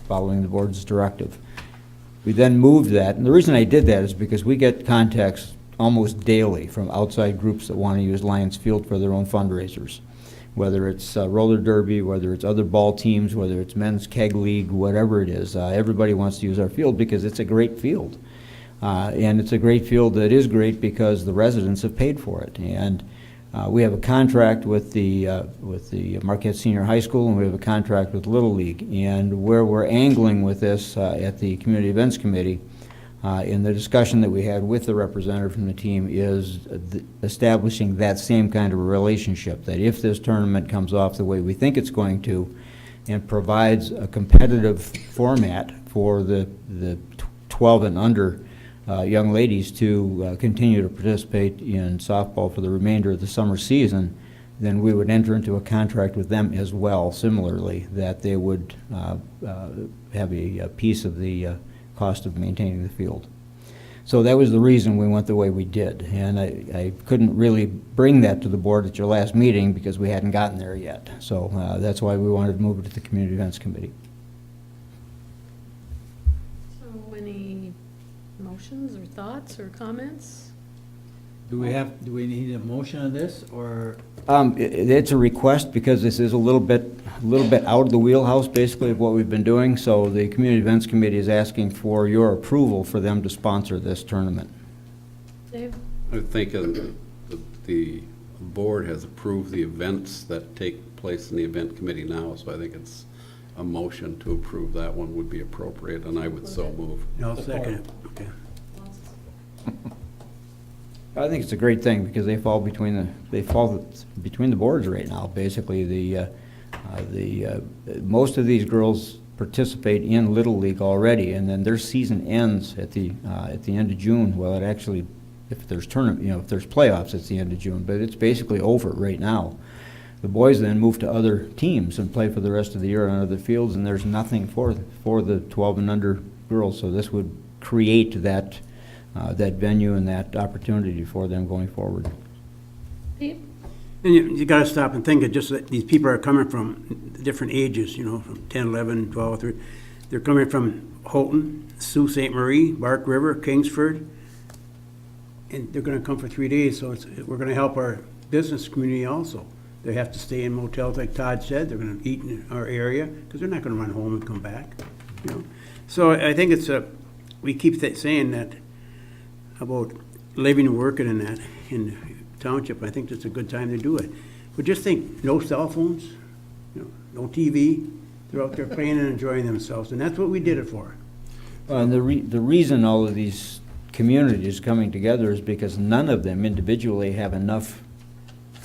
Speaker 7: following the board's directive. We then moved that, and the reason I did that is because we get contacts almost daily from outside groups that want to use Lions Field for their own fundraisers, whether it's roller derby, whether it's other ball teams, whether it's men's keg league, whatever it is. Everybody wants to use our field because it's a great field. And it's a great field that is great because the residents have paid for it. And we have a contract with the Marquette Senior High School, and we have a contract with Little League. And where we're angling with this at the Community Events Committee, in the discussion that we had with the representative from the team, is establishing that same kind of a relationship, that if this tournament comes off the way we think it's going to, and provides a competitive format for the 12 and under young ladies to continue to participate in softball for the remainder of the summer season, then we would enter into a contract with them as well, similarly, that they would have a piece of the cost of maintaining the field. So that was the reason we went the way we did. And I couldn't really bring that to the board at your last meeting because we hadn't gotten there yet. So that's why we wanted to move it to the Community Events Committee.
Speaker 1: So any motions or thoughts or comments?
Speaker 10: Do we need a motion on this, or?
Speaker 7: It's a request because this is a little bit out of the wheelhouse, basically, of what we've been doing. So the Community Events Committee is asking for your approval for them to sponsor this tournament.
Speaker 1: Dave?
Speaker 9: I think the board has approved the events that take place in the event committee now, so I think it's a motion to approve that one would be appropriate, and I would so move.
Speaker 4: I'll second it, okay.
Speaker 7: I think it's a great thing because they fall between the boards right now. Basically, most of these girls participate in Little League already, and then their season ends at the end of June. Well, it actually, if there's if there's playoffs, it's the end of June. But it's basically over right now. The boys then move to other teams and play for the rest of the year on other fields, and there's nothing for the 12 and under girls. So this would create that venue and that opportunity for them going forward.
Speaker 1: Pete?
Speaker 4: And you gotta stop and think of just that these people are coming from different ages, from 10, 11, 12, 13. They're coming from Houghton, Sault Ste. Marie, Bark River, Kingsford, and they're gonna come for 3 days, so we're gonna help our business community also. They have to stay in motels, like Todd said, they're gonna eat in our area, because they're not gonna run home and come back, So I think we keep saying that about living and working in the township. I think that's a good time to do it. But just think, no cell phones, no TV. They're out there playing and enjoying themselves, and that's what we did it for.
Speaker 7: And the reason all of these communities coming together is because none of them individually have enough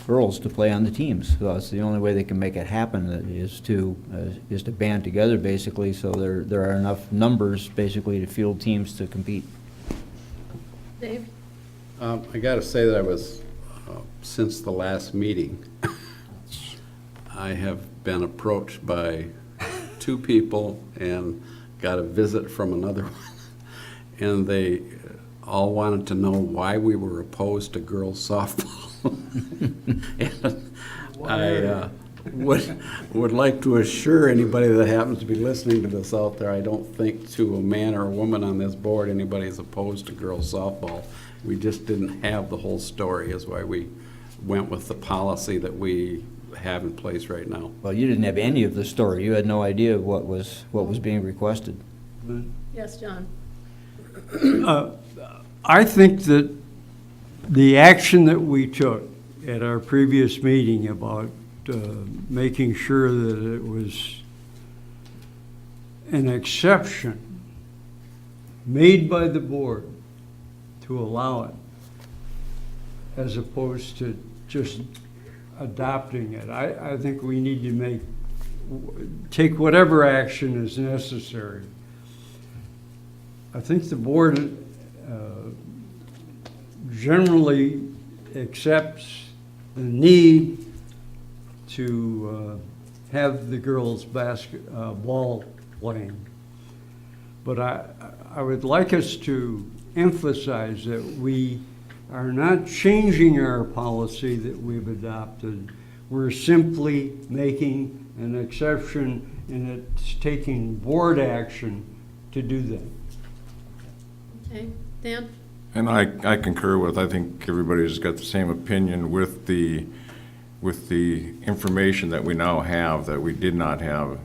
Speaker 7: girls to play on the teams. So it's the only way they can make it happen is to band together, basically, so there are enough numbers, basically, to field teams to compete.
Speaker 1: Dave?
Speaker 9: I got to say that I was, since the last meeting, I have been approached by 2 people and got a visit from another one. And they all wanted to know why we were opposed to girls softball. And I would like to assure anybody that happens to be listening to this out there, I don't think to a man or a woman on this board anybody is opposed to girls softball. We just didn't have the whole story, is why we went with the policy that we have in place right now.
Speaker 7: Well, you didn't have any of the story. You had no idea what was being requested.
Speaker 1: Yes, John?
Speaker 8: I think that the action that we took at our previous meeting about making sure that it was an exception made by the board to allow it, as opposed to just adopting it. I think we need to take whatever action is necessary. I think the board generally accepts the need to have the girls' ball playing. But I would like us to emphasize that we are not changing our policy that we've adopted. We're simply making an exception, and it's taking board action to do that.
Speaker 1: Okay, Dan?
Speaker 6: And I concur with, I think everybody's got the same opinion with the information that we now have that we did not have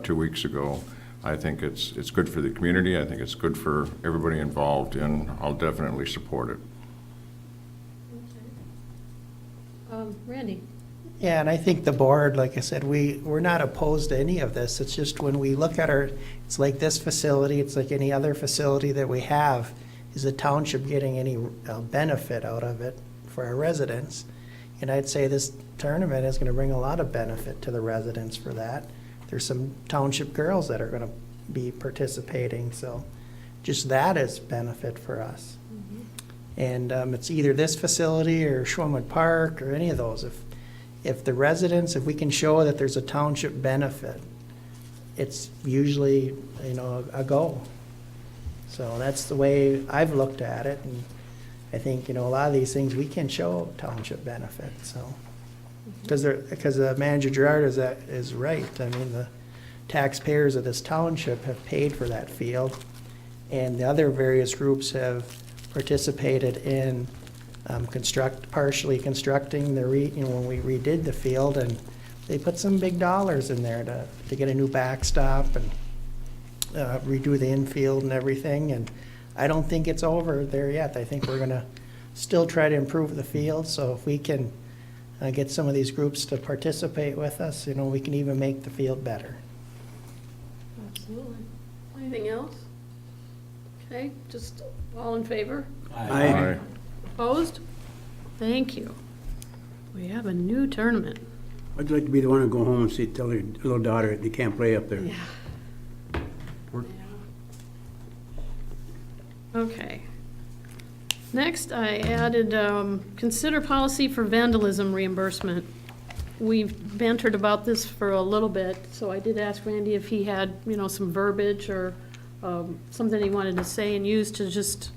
Speaker 6: 2 weeks ago. I think it's good for the community. I think it's good for everybody involved, and I'll definitely support it.
Speaker 1: Randy?
Speaker 3: Yeah, and I think the board, like I said, we're not opposed to any of this. It's just when we look at it's like this facility, it's like any other facility that we have. Is the township getting any benefit out of it for our residents? And I'd say this tournament is going to bring a lot of benefit to the residents for that. There's some township girls that are going to be participating, so just that is benefit for us. And it's either this facility or Schwimwood Park or any of those. If the residents, if we can show that there's a township benefit, it's usually, a go. So that's the way I've looked at it, and I think, a lot of these things we can show township benefit, so. Because Manager Gerard is right. I mean, the taxpayers of this township have paid for that field, and the other various groups have participated in partially constructing when we redid the field, and they put some big dollars in there to get a new backstop and redo the infield and everything. And I don't think it's over there yet. I think we're going to still try to improve the field. So if we can get some of these groups to participate with us, we can even make the field better.
Speaker 1: Absolutely. Anything else? Okay, just all in favor?
Speaker 4: Aye.
Speaker 1: Opposed? Thank you. We have a new tournament.
Speaker 4: I'd like to be the one to go home and tell your little daughter they can't play up there.
Speaker 1: Yeah. Okay. Next, I added, consider policy for vandalism reimbursement. We've bantered about this for a little bit, so I did ask Randy if he had, some verbiage or something he wanted to say and use to just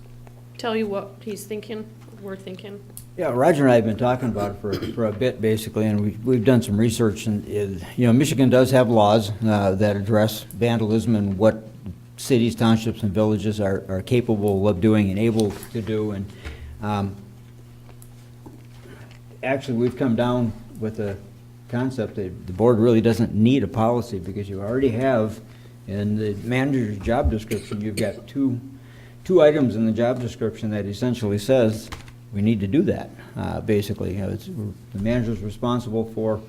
Speaker 1: tell you what he's thinking, we're thinking.
Speaker 7: Yeah, Roger and I have been talking about it for a bit, basically, and we've done some research, and, Michigan does have laws that address vandalism and what cities, townships, and villages are capable of doing and able to do. And actually, we've come down with the concept that the board really doesn't need a policy, because you already have in the manager's job description, you've got two items in the job description that essentially says we need to do that. Basically, the manager's responsible for,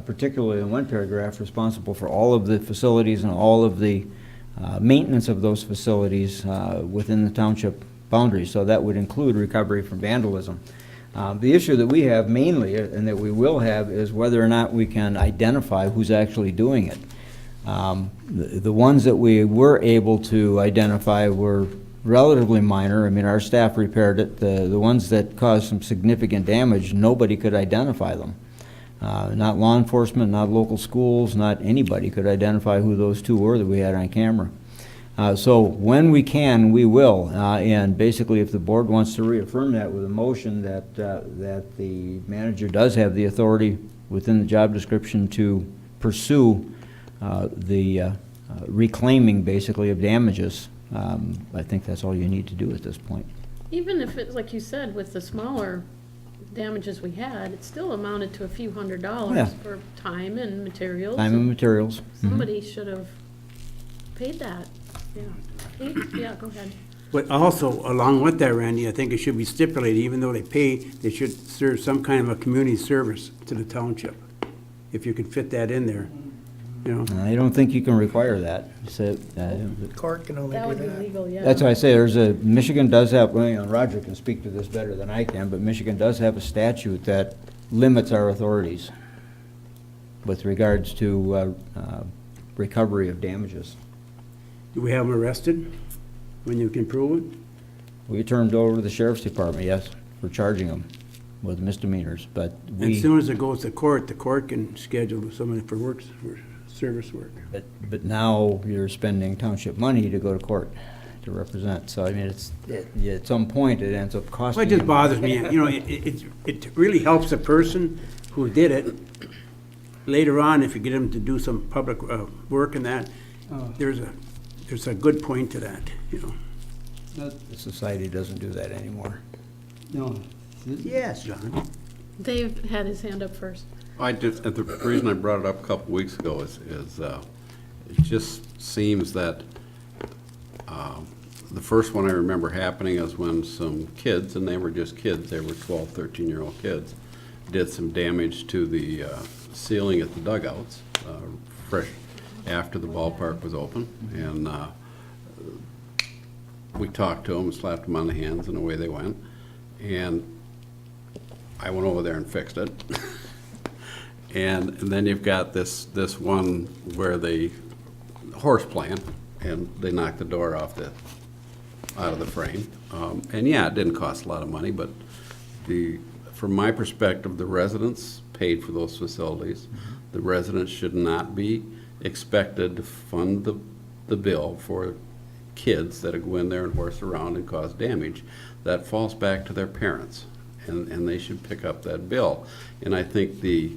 Speaker 7: particularly in one paragraph, responsible for all of the facilities and all of the maintenance of those facilities within the township boundaries. So that would include recovery from vandalism. The issue that we have mainly, and that we will have, is whether or not we can identify who's actually doing it. The ones that we were able to identify were relatively minor. I mean, our staff repaired it. The ones that caused some significant damage, nobody could identify them. Not law enforcement, not local schools, not anybody could identify who those two were that we had on camera. So when we can, we will. And basically, if the board wants to reaffirm that with a motion that the manager does have the authority within the job description to pursue the reclaiming, basically, of damages, I think that's all you need to do at this point.
Speaker 1: Even if it's, like you said, with the smaller damages we had, it still amounted to a few $100
Speaker 7: Yeah.
Speaker 1: for time and materials.
Speaker 7: Time and materials.
Speaker 1: Somebody should have paid that, yeah. Yeah, go ahead.
Speaker 4: But also, along with that, Randy, I think it should be stipulated, even though they pay, they should serve some kind of a community service to the township, if you could fit that in there, you know?
Speaker 7: I don't think you can require that. So,
Speaker 3: Court can only
Speaker 1: That
Speaker 3: do
Speaker 1: would be
Speaker 3: that.
Speaker 1: legal, yeah.
Speaker 7: that's why I say Michigan does have, well, you know, Roger can speak to this better than I can, but Michigan does have a statute that limits our authorities with regards to recovery of damages.
Speaker 4: Do we have them arrested when you can prove it?
Speaker 7: We turned over to the sheriff's department, yes, for charging them with misdemeanors, but
Speaker 4: As soon as it goes to court, the court can schedule somebody for works, for service work.
Speaker 7: but now you're spending township money to go to court to represent, so I mean, at some point, it ends up costing
Speaker 4: Well, it just
Speaker 7: you.
Speaker 4: bothers me, you know, it really helps the person who did it. Later on, if you get them to do some public work and that, there's a good point to that, you know.
Speaker 7: The society doesn't do that anymore.
Speaker 8: No,
Speaker 4: Yes, John.
Speaker 1: Dave had his hand up first.
Speaker 9: The reason I brought it up a couple weeks ago is it just seems that the first one I remember happening is when some kids, and they were just kids, they were 12, 13-year-old kids, did some damage to the ceiling at the dugouts, fresh after the ballpark was open. And we talked to them, slapped them on the hands, and away they went. And I went over there and fixed it. And then you've got this one where they horse plant, and they knocked the door out of the frame. And yeah, it didn't cost a lot of money, but from my perspective, the residents paid for those facilities. The residents should not be expected to fund the bill for kids that go in there and horse around and cause damage. That falls back to their parents, and they should pick up that bill. And I think the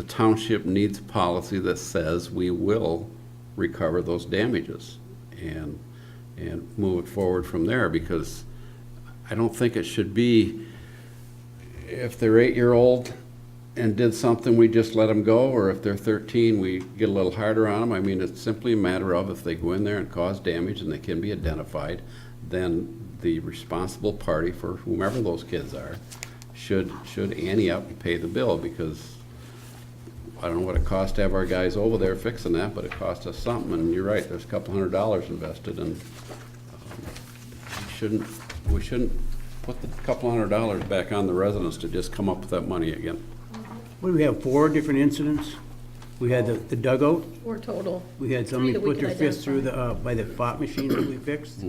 Speaker 9: township needs a policy that says we will recover those damages and move it forward from there, because I don't think it should be, if they're 8-year-old and did something, we just let them go, or if they're 13, we get a little harder on them. I mean, it's simply a matter of, if they go in there and cause damage and they can be identified, then the responsible party, for whomever those kids are, should ante up and pay the bill, because I don't know what it costs to have our guys over there fixing that, but it cost us something. And you're right, there's a couple $100 invested, and we shouldn't put the couple $100 back on the residents to just come up with that money again.
Speaker 4: What do we have, 4 different incidents? We had the dugout,
Speaker 1: 4 total.
Speaker 4: we had
Speaker 1: 3
Speaker 4: somebody
Speaker 1: that we
Speaker 4: put their
Speaker 1: could
Speaker 4: fist through
Speaker 1: identify.
Speaker 4: by the fart machine that we fixed.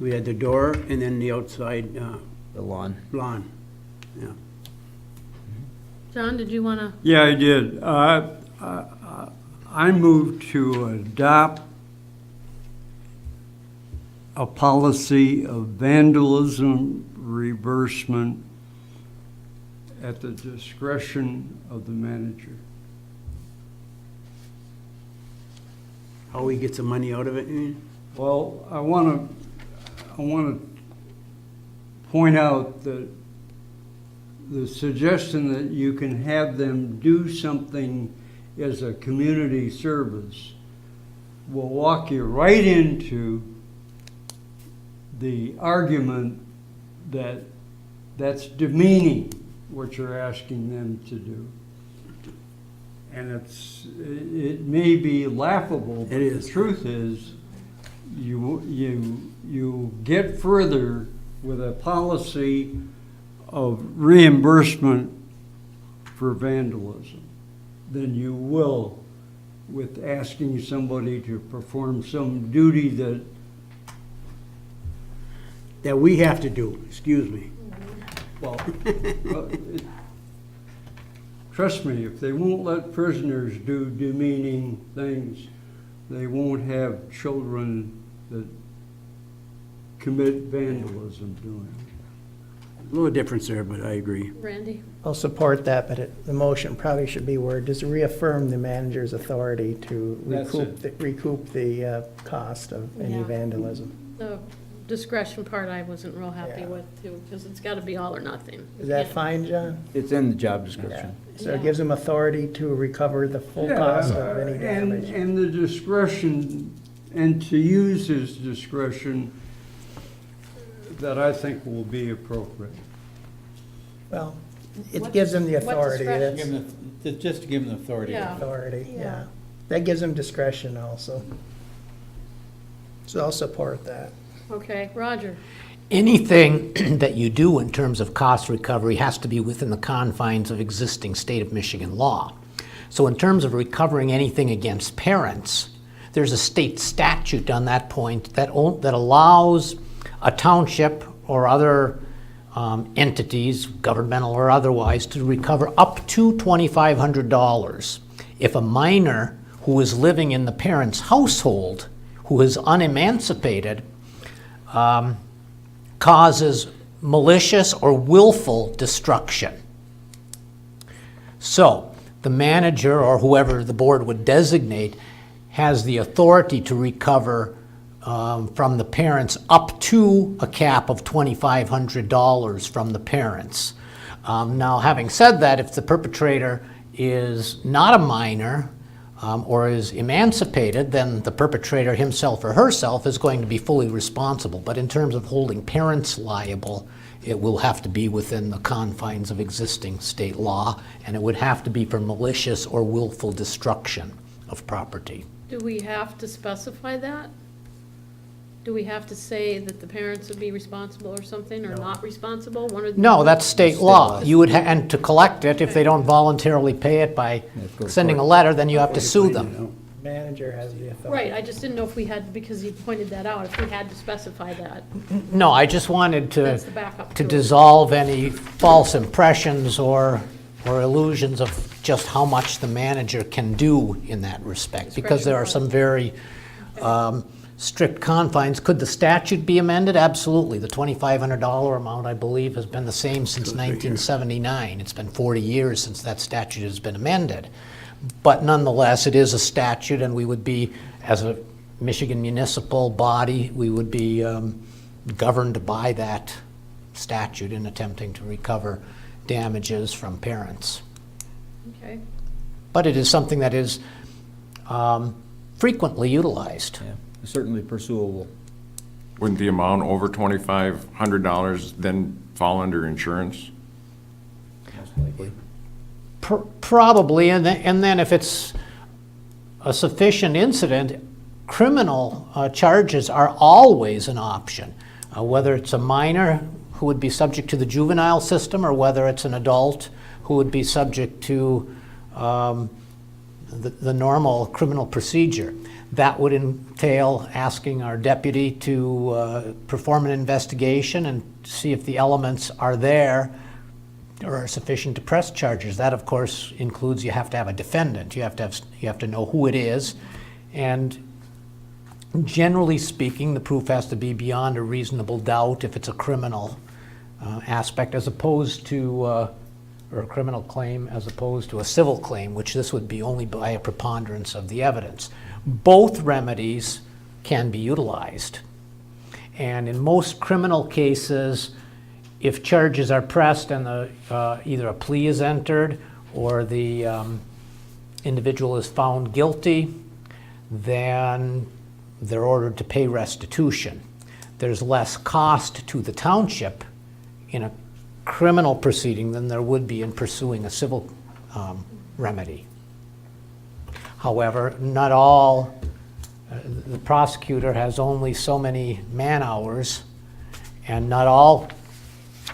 Speaker 4: We had the door, and then the outside
Speaker 7: The lawn.
Speaker 4: lawn, yeah.
Speaker 1: John, did you want to?
Speaker 8: yeah, I did. I moved to adopt a policy of vandalism reimbursement at the discretion of the manager.
Speaker 4: How we get some money out of it, you mean?
Speaker 8: Well, I want to point out that the suggestion that you can have them do something as a community service will walk you right into the argument that that's demeaning what you're asking them to do. And it may be laughable, but
Speaker 4: It is.
Speaker 8: the truth is, you get further with a policy of reimbursement for vandalism than you will with asking somebody to perform some duty
Speaker 4: That we have to do, excuse me.
Speaker 8: well, trust me, if they won't let prisoners do demeaning things, they won't have children that commit vandalism doing it.
Speaker 4: A little difference there, but I agree.
Speaker 1: Randy?
Speaker 3: I'll support that, but the motion probably should be worded, just reaffirm the manager's authority to
Speaker 8: That's
Speaker 3: recoup the cost of any
Speaker 1: Yeah.
Speaker 3: vandalism.
Speaker 1: The discretion part I wasn't real happy
Speaker 3: Yeah.
Speaker 1: with too, because it's gotta be all or nothing.
Speaker 3: Is that
Speaker 1: Yeah.
Speaker 3: fine, John?
Speaker 7: It's in the job
Speaker 3: Yeah.
Speaker 7: description.
Speaker 3: So it gives him authority to recover the full
Speaker 8: Yeah,
Speaker 3: cost of any damage.
Speaker 8: And the discretion, and to use his discretion that I think will be appropriate.
Speaker 3: Well, it
Speaker 1: What
Speaker 3: gives him the
Speaker 1: dis- what
Speaker 3: authority.
Speaker 1: discretion?
Speaker 3: That's
Speaker 10: Give them just to give them the authority.
Speaker 1: Yeah.
Speaker 3: authority,
Speaker 1: Yeah.
Speaker 3: yeah. That gives him discretion also. So I'll support that.
Speaker 1: Okay, Roger,
Speaker 2: Anything that you do in terms of cost recovery has to be within the confines of existing state of Michigan law. So in terms of recovering anything against parents, there's a state statute on that point that allows a township or other entities, governmental or otherwise, to recover up to $2,500 if a minor who is living in the parent's household, who is unemancipated, causes malicious or willful destruction. So, the manager or whoever the board would designate has the authority to recover from the parents up to a cap of $2,500 from the parents. Now, having said that, if the perpetrator is not a minor or is emancipated, then the perpetrator himself or herself is going to be fully responsible. But in terms of holding parents liable, it will have to be within the confines of existing state law, and it would have to be for malicious or willful destruction of property.
Speaker 1: do we have to specify that? Do we have to say that the parents would be responsible or something, or not responsible? One or the
Speaker 2: No,
Speaker 1: other?
Speaker 2: that's state law. You would, and to collect it, if they don't voluntarily pay it by
Speaker 7: go
Speaker 2: sending a
Speaker 7: court.
Speaker 2: letter, then you have to sue them.
Speaker 3: Manager has the authority.
Speaker 1: Right, I just didn't know if we had, because you pointed that out, if we had to specify that.
Speaker 2: No, I just wanted
Speaker 1: That's the backup
Speaker 2: to
Speaker 1: to it.
Speaker 2: dissolve any false impressions or illusions of just how much the manager can do in that respect, because there are some very strict confines. Could the statute be amended? Absolutely. The $2,500 amount, I believe, has been the same since 1979. It's been 40 years since that statute has been amended. But nonetheless, it is a statute, and we would be, as a Michigan municipal body, we would be governed by that statute in attempting to recover damages from parents.
Speaker 1: Okay,
Speaker 2: But it is something that is frequently utilized.
Speaker 7: Yeah, certainly pursuable.
Speaker 6: Wouldn't the amount over $2,500 then fall under insurance?
Speaker 7: Most likely.
Speaker 2: Probably, and then if it's a sufficient incident, criminal charges are always an option. Whether it's a minor who would be subject to the juvenile system, or whether it's an adult who would be subject to the normal criminal procedure. That would entail asking our deputy to perform an investigation and see if the elements are there or are sufficient to press charges. That, of course, includes you have to have a defendant. You have to know who it is, and generally speaking, the proof has to be beyond a reasonable doubt if it's a criminal aspect, as opposed to or a criminal claim, as opposed to a civil claim, which this would be only by a preponderance of the evidence. Both remedies can be utilized, and in most criminal cases, if charges are pressed and either a plea is entered or the individual is found guilty, then they're ordered to pay restitution. There's less cost to the township in a criminal proceeding than there would be in pursuing a civil remedy. However, not all, the prosecutor has only so many man-hours, and not all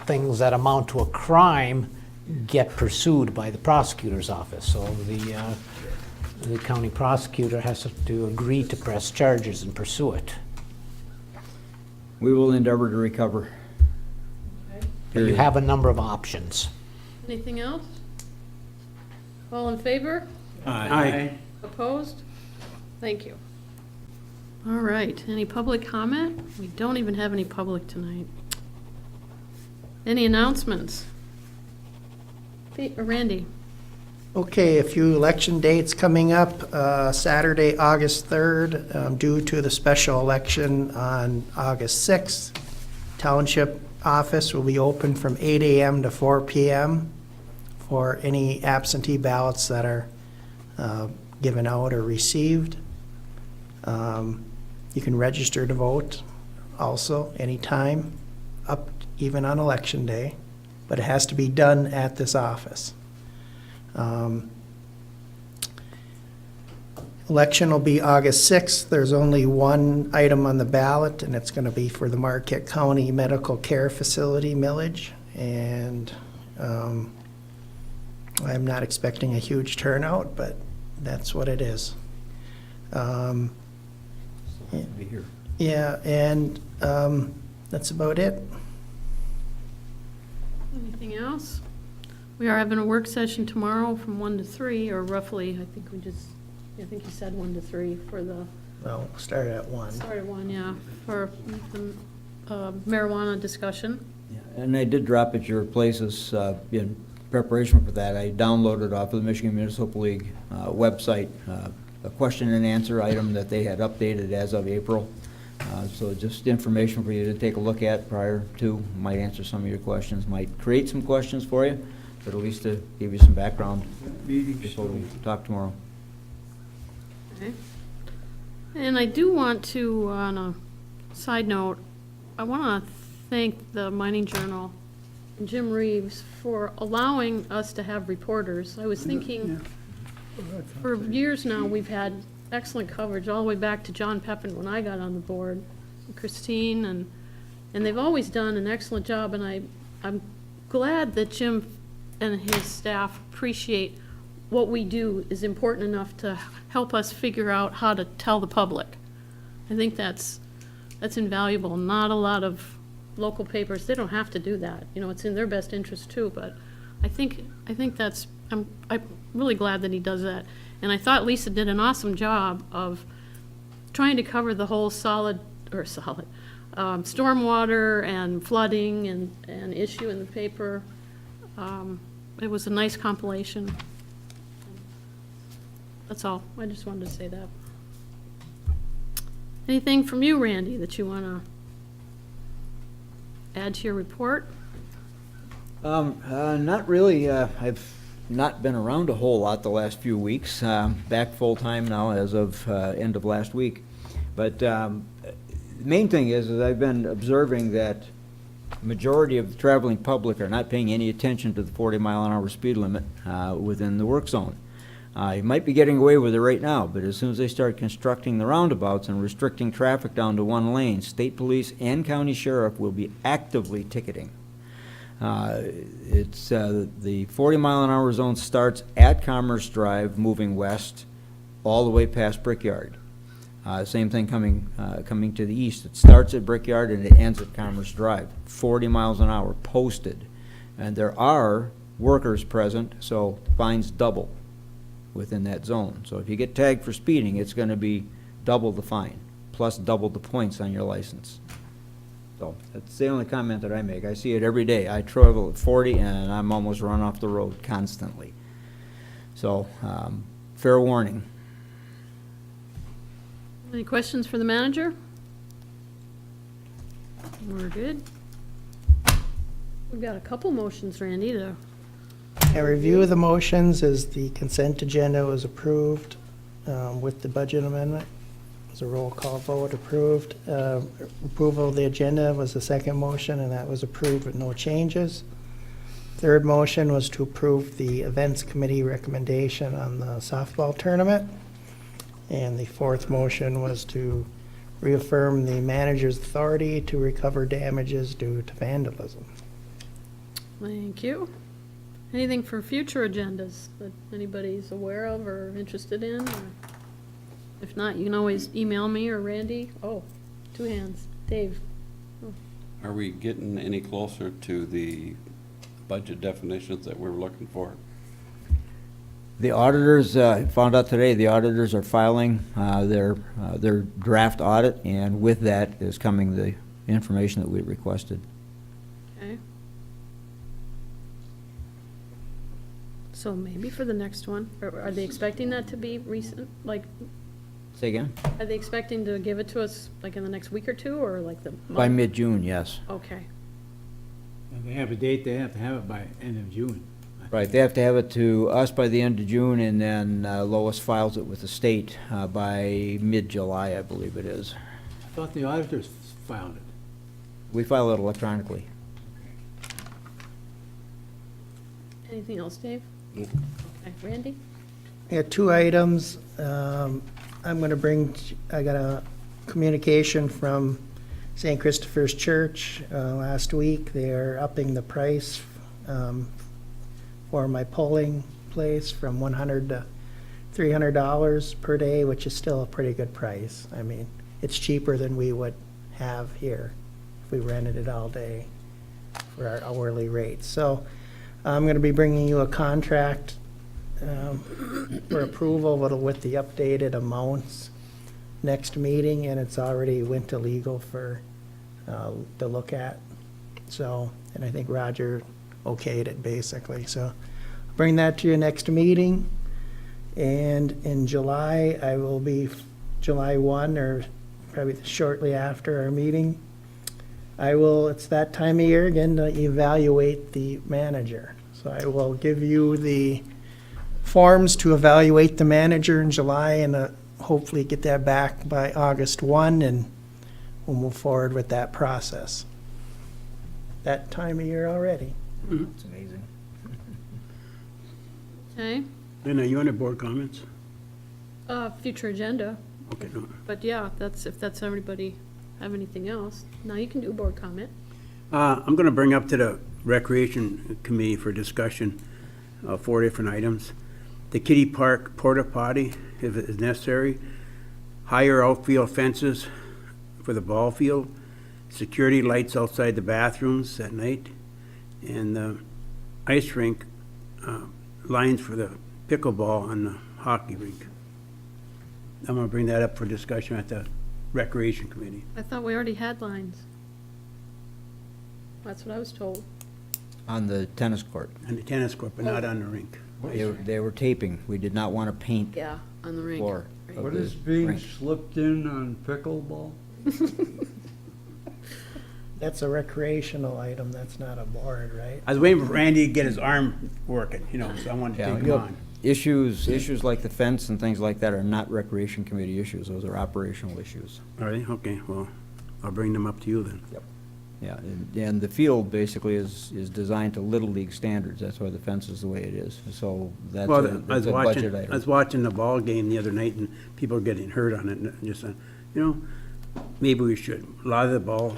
Speaker 2: things that amount to a crime get pursued by the prosecutor's office. So the county prosecutor has to agree to press charges and pursue it.
Speaker 7: We will endeavor to recover.
Speaker 2: But you have a number of options.
Speaker 1: anything else? All in favor?
Speaker 4: Aye.
Speaker 1: Opposed? Thank you. All right, any public comment? We don't even have any public tonight. Any announcements? Randy?
Speaker 3: Okay, a few election dates coming up. Saturday, August 3rd, due to the special election on August 6th. Township office will be open from 8 a.m. to 4 p.m. for any absentee ballots that are given out or received. You can register to vote also anytime, up even on election day, but it has to be done at this office. Election will be August 6th. There's only one item on the ballot, and it's going to be for the Marquette County Medical Care Facility millage. And I'm not expecting a huge turnout, but that's what it is.
Speaker 7: Be here.
Speaker 3: Yeah, and that's about it.
Speaker 1: Anything else? We are having a work session tomorrow from 1 to 3, or roughly, I think you said 1 to 3 for the,
Speaker 3: Well, we'll start at 1.
Speaker 1: start at 1, yeah, for the marijuana discussion.
Speaker 7: Yeah, and I did drop at your places in preparation for that. I downloaded off of the Michigan Municipal League website a question and answer item that they had updated as of April. So just information for you to take a look at prior to, might answer some of your questions, might create some questions for you, but at least to give you some background before we talk tomorrow.
Speaker 1: Okay. And I do want to, on a side note, I want to thank the Mining Journal and Jim Reeves for allowing us to have reporters. I was thinking, for years now, we've had excellent coverage all the way back to John Pepin when I got on the board, and Christine, and they've always done an excellent job, and I'm glad that Jim and his staff appreciate what we do is important enough to help us figure out how to tell the public. I think that's invaluable. Not a lot of local papers, they don't have to do that. You know, it's in their best interest too, but I think that's, I'm really glad that he does that. And I thought Lisa did an awesome job of trying to cover the whole stormwater and flooding and issue in the paper. It was a nice compilation. That's all. I just wanted to say that. Anything from you, Randy, that you want to add to your report?
Speaker 7: Not really. I've not been around a whole lot the last few weeks. Back full-time now as of end of last week. But the main thing is I've been observing that majority of the traveling public are not paying any attention to the 40-mile-an-hour speed limit within the work zone. You might be getting away with it right now, but as soon as they start constructing the roundabouts and restricting traffic down to one lane, state police and county sheriff will be actively ticketing. It's the 40-mile-an-hour zone starts at Commerce Drive, moving west, all the way past Brickyard. Same thing coming to the east. It starts at Brickyard and it ends at Commerce Drive. 40 miles an hour posted, and there are workers present, so fines double within that zone. So if you get tagged for speeding, it's going to be double the fine, plus double the points on your license. So that's the only comment that I make. I see it every day. I travel at 40 and I'm almost run off the road constantly. So fair warning.
Speaker 1: Any questions for the manager? We're good. We've got a couple motions, Randy, to
Speaker 3: A review of the motions is the consent agenda was approved with the budget amendment. It was a roll call vote approved. Approval of the agenda was the second motion, and that was approved with no changes. Third motion was to approve the events committee recommendation on the softball tournament. And the fourth motion was to reaffirm the manager's authority to recover damages due to vandalism.
Speaker 1: Thank you. Anything for future agendas that anybody's aware of or interested in? Or if not, you can always email me or Randy. Oh, two hands. Dave.
Speaker 9: Are we getting any closer to the budget definitions that we're looking for?
Speaker 7: The auditors, found out today, the auditors are filing their draft audit, and with that is coming the information that we requested.
Speaker 1: Okay. So maybe for the next one, or are they expecting that to be recent, like,
Speaker 7: Say again?
Speaker 1: are they expecting to give it to us like in the next week or two, or like the month?
Speaker 7: By mid-June, yes.
Speaker 1: Okay,
Speaker 10: And they have a date, they have to have it by end of June.
Speaker 7: Right, they have to have it to us by the end of June, and then Lois files it with the state by mid-July, I believe it is.
Speaker 10: I thought the auditors filed it.
Speaker 7: We file it electronically.
Speaker 1: anything else, Dave? Okay, Randy?
Speaker 3: Yeah, two items. I'm going to bring, I got a communication from St. Christopher's Church last week. They're upping the price for my polling place from $100 to $300 per day, which is still a pretty good price. I mean, it's cheaper than we would have here if we rented it all day for our hourly rate. So I'm going to be bringing you a contract for approval with the updated amounts next meeting, and it's already went to legal for to look at. So, and I think Roger okayed it basically. So bring that to your next meeting. And in July, I will be, July 1 or probably shortly after our meeting, I will, it's that time of year again to evaluate the manager. So I will give you the forms to evaluate the manager in July and hopefully get that back by August 1, and we'll move forward with that process. That time of year already.
Speaker 7: It's amazing.
Speaker 1: Okay,
Speaker 4: Lynn, are you on the board comments?
Speaker 1: future agenda,
Speaker 4: Okay, no.
Speaker 1: but yeah, that's, if that's everybody have anything else. Now you can do board comment.
Speaker 4: I'm going to bring up to the Recreation Committee for discussion 4 different items. The kiddie park porta potty, if it is necessary, higher outfield fences for the ball field, security lights outside the bathrooms at night, and the ice rink lines for the pickleball on the hockey rink. I'm going to bring that up for discussion at the Recreation Committee.
Speaker 1: I thought we already had lines. That's what I was told.
Speaker 7: On the tennis court.
Speaker 4: On the tennis court, but not on the rink.
Speaker 7: They were taping. We did not want to paint
Speaker 1: Yeah, on the rink.
Speaker 7: floor. of
Speaker 8: What
Speaker 7: the
Speaker 8: is being
Speaker 7: rink.
Speaker 8: slipped in on pickleball?
Speaker 3: That's a recreational item, that's not a board, right?
Speaker 4: I was waiting for Randy to get his arm working, so I wanted to
Speaker 7: Yeah,
Speaker 4: take him
Speaker 7: you
Speaker 4: on.
Speaker 7: know, issues like the fence and things like that are not Recreation Committee issues. Those are operational issues.
Speaker 4: All right, okay, well, I'll bring them up to you then.
Speaker 7: Yeah, and the field basically is designed to Little League standards. That's why the fence is the way it is. So that's
Speaker 4: Well,
Speaker 7: a
Speaker 4: I was
Speaker 7: that's a
Speaker 4: watching,
Speaker 7: budget
Speaker 4: I
Speaker 7: item.
Speaker 4: was watching the ball game the other night, and people are getting hurt on it, and just, maybe we should. A lot of the ball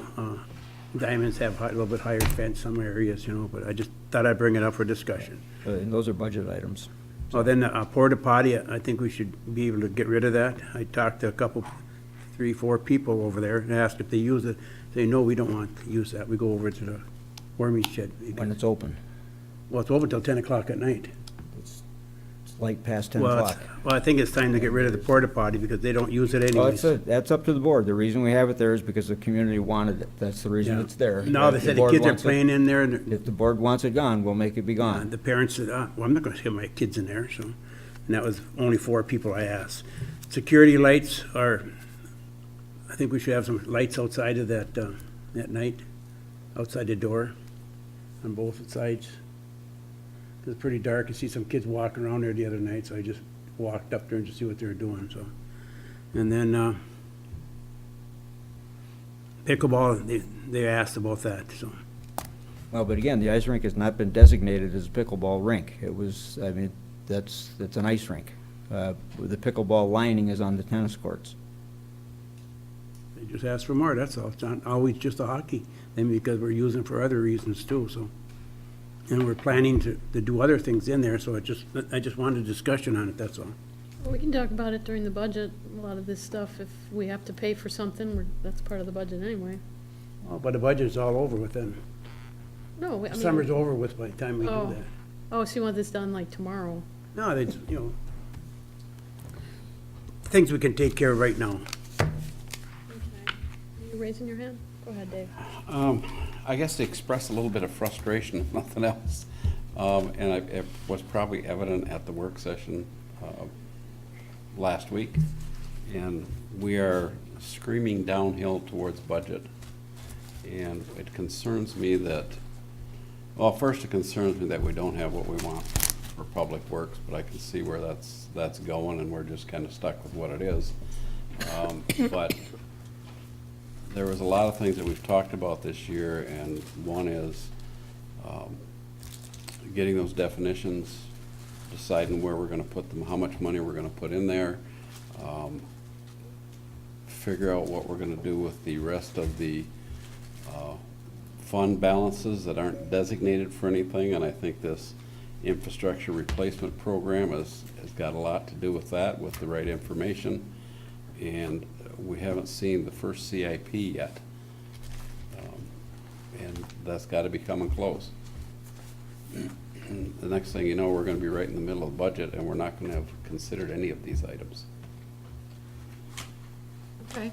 Speaker 4: diamonds have a little bit higher fence some areas, but I just thought I'd bring it up for discussion.
Speaker 7: And those are budget items.
Speaker 4: Well, then, porta potty, I think we should be able to get rid of that. I talked to a couple, 3, 4 people over there and asked if they use it. They, no, we don't want to use that. We go over to the warming shed.
Speaker 7: When it's open.
Speaker 4: Well, it's open till 10 o'clock at night.
Speaker 7: It's like past 10
Speaker 4: Well,
Speaker 7: o'clock.
Speaker 4: well, I think it's time to get rid of the porta potty because they don't use it
Speaker 7: Well,
Speaker 4: anyways.
Speaker 7: that's up to the board. The reason we have it there is because the community wanted it. That's the reason
Speaker 4: Yeah.
Speaker 7: it's there.
Speaker 4: No, they
Speaker 7: If
Speaker 4: said the
Speaker 7: board
Speaker 4: kids are
Speaker 7: wants it-
Speaker 4: playing in there, and
Speaker 7: If the board wants it gone, we'll make it be gone.
Speaker 4: the parents said, well, I'm not gonna have my kids in there, so. And that was only 4 people I asked. Security lights are, I think we should have some lights outside of that, at night, outside the door, on both sides. 'Cause it's pretty dark. I see some kids walking around there the other night, so I just walked up there and to see what they were doing, so. And then, pickleball, they asked about that, so.
Speaker 7: Well, but again, the ice rink has not been designated as a pickleball rink. It was, I mean, that's an ice rink. The pickleball lining is on the tennis courts.
Speaker 4: They just asked for more, that's all. It's not always just a hockey thing because we're using it for other reasons too, so. And we're planning to do other things in there, so I just wanted a discussion on it, that's all.
Speaker 1: Well, we can talk about it during the budget, a lot of this stuff, if we have to pay for something, that's part of the budget anyway.
Speaker 4: Oh, but the budget's all over with then.
Speaker 1: No, I mean.
Speaker 4: Summer's over with by the time we do
Speaker 1: Oh.
Speaker 4: that.
Speaker 1: Oh, so you want this done like tomorrow?
Speaker 4: No, they, things we can take care of right now.
Speaker 1: Okay. You raising your hand? Go ahead, Dave.
Speaker 9: I guess to express a little bit of frustration, if nothing else. It was probably evident at the work session last week. And we are screaming downhill towards budget. And it concerns me that, well, first it concerns me that we don't have what we want for public works, but I can see where that's going, and we're just kind of stuck with what it is. But there was a lot of things that we've talked about this year, and one is getting those definitions, deciding where we're gonna put them, how much money we're gonna put in there, figure out what we're gonna do with the rest of the fund balances that aren't designated for anything, and I think this infrastructure replacement program has got a lot to do with that, with the right information. And we haven't seen the first CIP yet. And that's got to be coming close. The next thing you know, we're going to be right in the middle of the budget, and we're not going to have considered any of these items.
Speaker 1: Okay.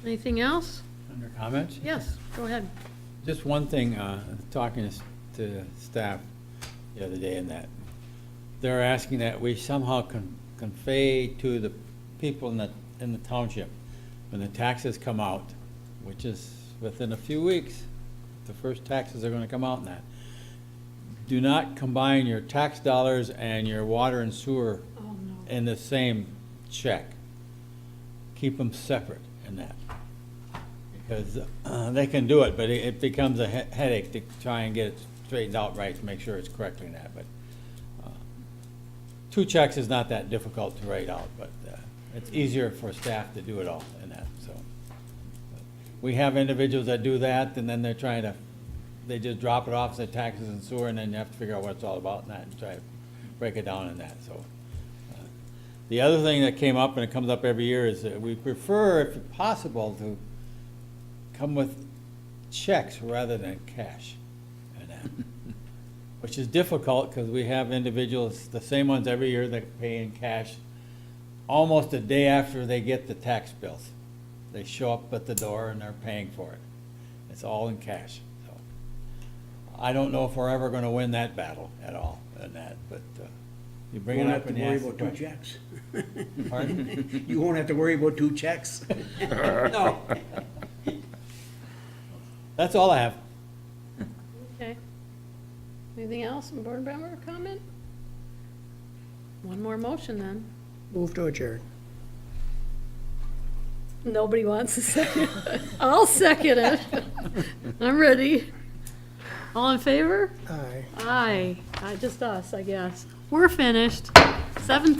Speaker 1: Anything else?
Speaker 10: Under comments?
Speaker 1: Yes, go ahead.
Speaker 10: Just one thing, talking to staff the other day, and that they're asking that we somehow convey to the people in the township, when the taxes come out, which is within a few weeks, the first taxes are gonna come out in that. Do not combine your tax dollars and your water and sewer in the same check. Keep them separate in that. Because they can do it, but it becomes a headache to try and get it straightened out right, to make sure it's correctly in that. But 2 checks is not that difficult to write out, but it's easier for staff to do it all in that, so. We have individuals that do that, and then they're trying to, they just drop it off as taxes and sewer, and then you have to figure out what it's all about in that, and try to break it down in that, so. The other thing that came up, and it comes up every year, is that we prefer, if possible, to come with checks rather than cash, and that. Which is difficult, because we have individuals, the same ones every year, that pay in cash almost a day after they get the tax bills. They show up at the door and they're paying for it. It's all in cash, so. I don't know if we're ever gonna win that battle at all, in that, but you bring it up and you ask the
Speaker 4: You won't have to worry
Speaker 10: question.
Speaker 4: about 2 checks.
Speaker 10: Pardon?
Speaker 4: You won't have to worry about 2 checks.
Speaker 10: No. That's all I have.
Speaker 1: Okay. Anything else from board member comment? One more motion then.
Speaker 3: Move to adjourn.
Speaker 1: Nobody wants to second it. I'll second it. I'm ready. All in favor?
Speaker 3: Aye.
Speaker 1: Aye. Just us, I guess. We're finished. 7:30.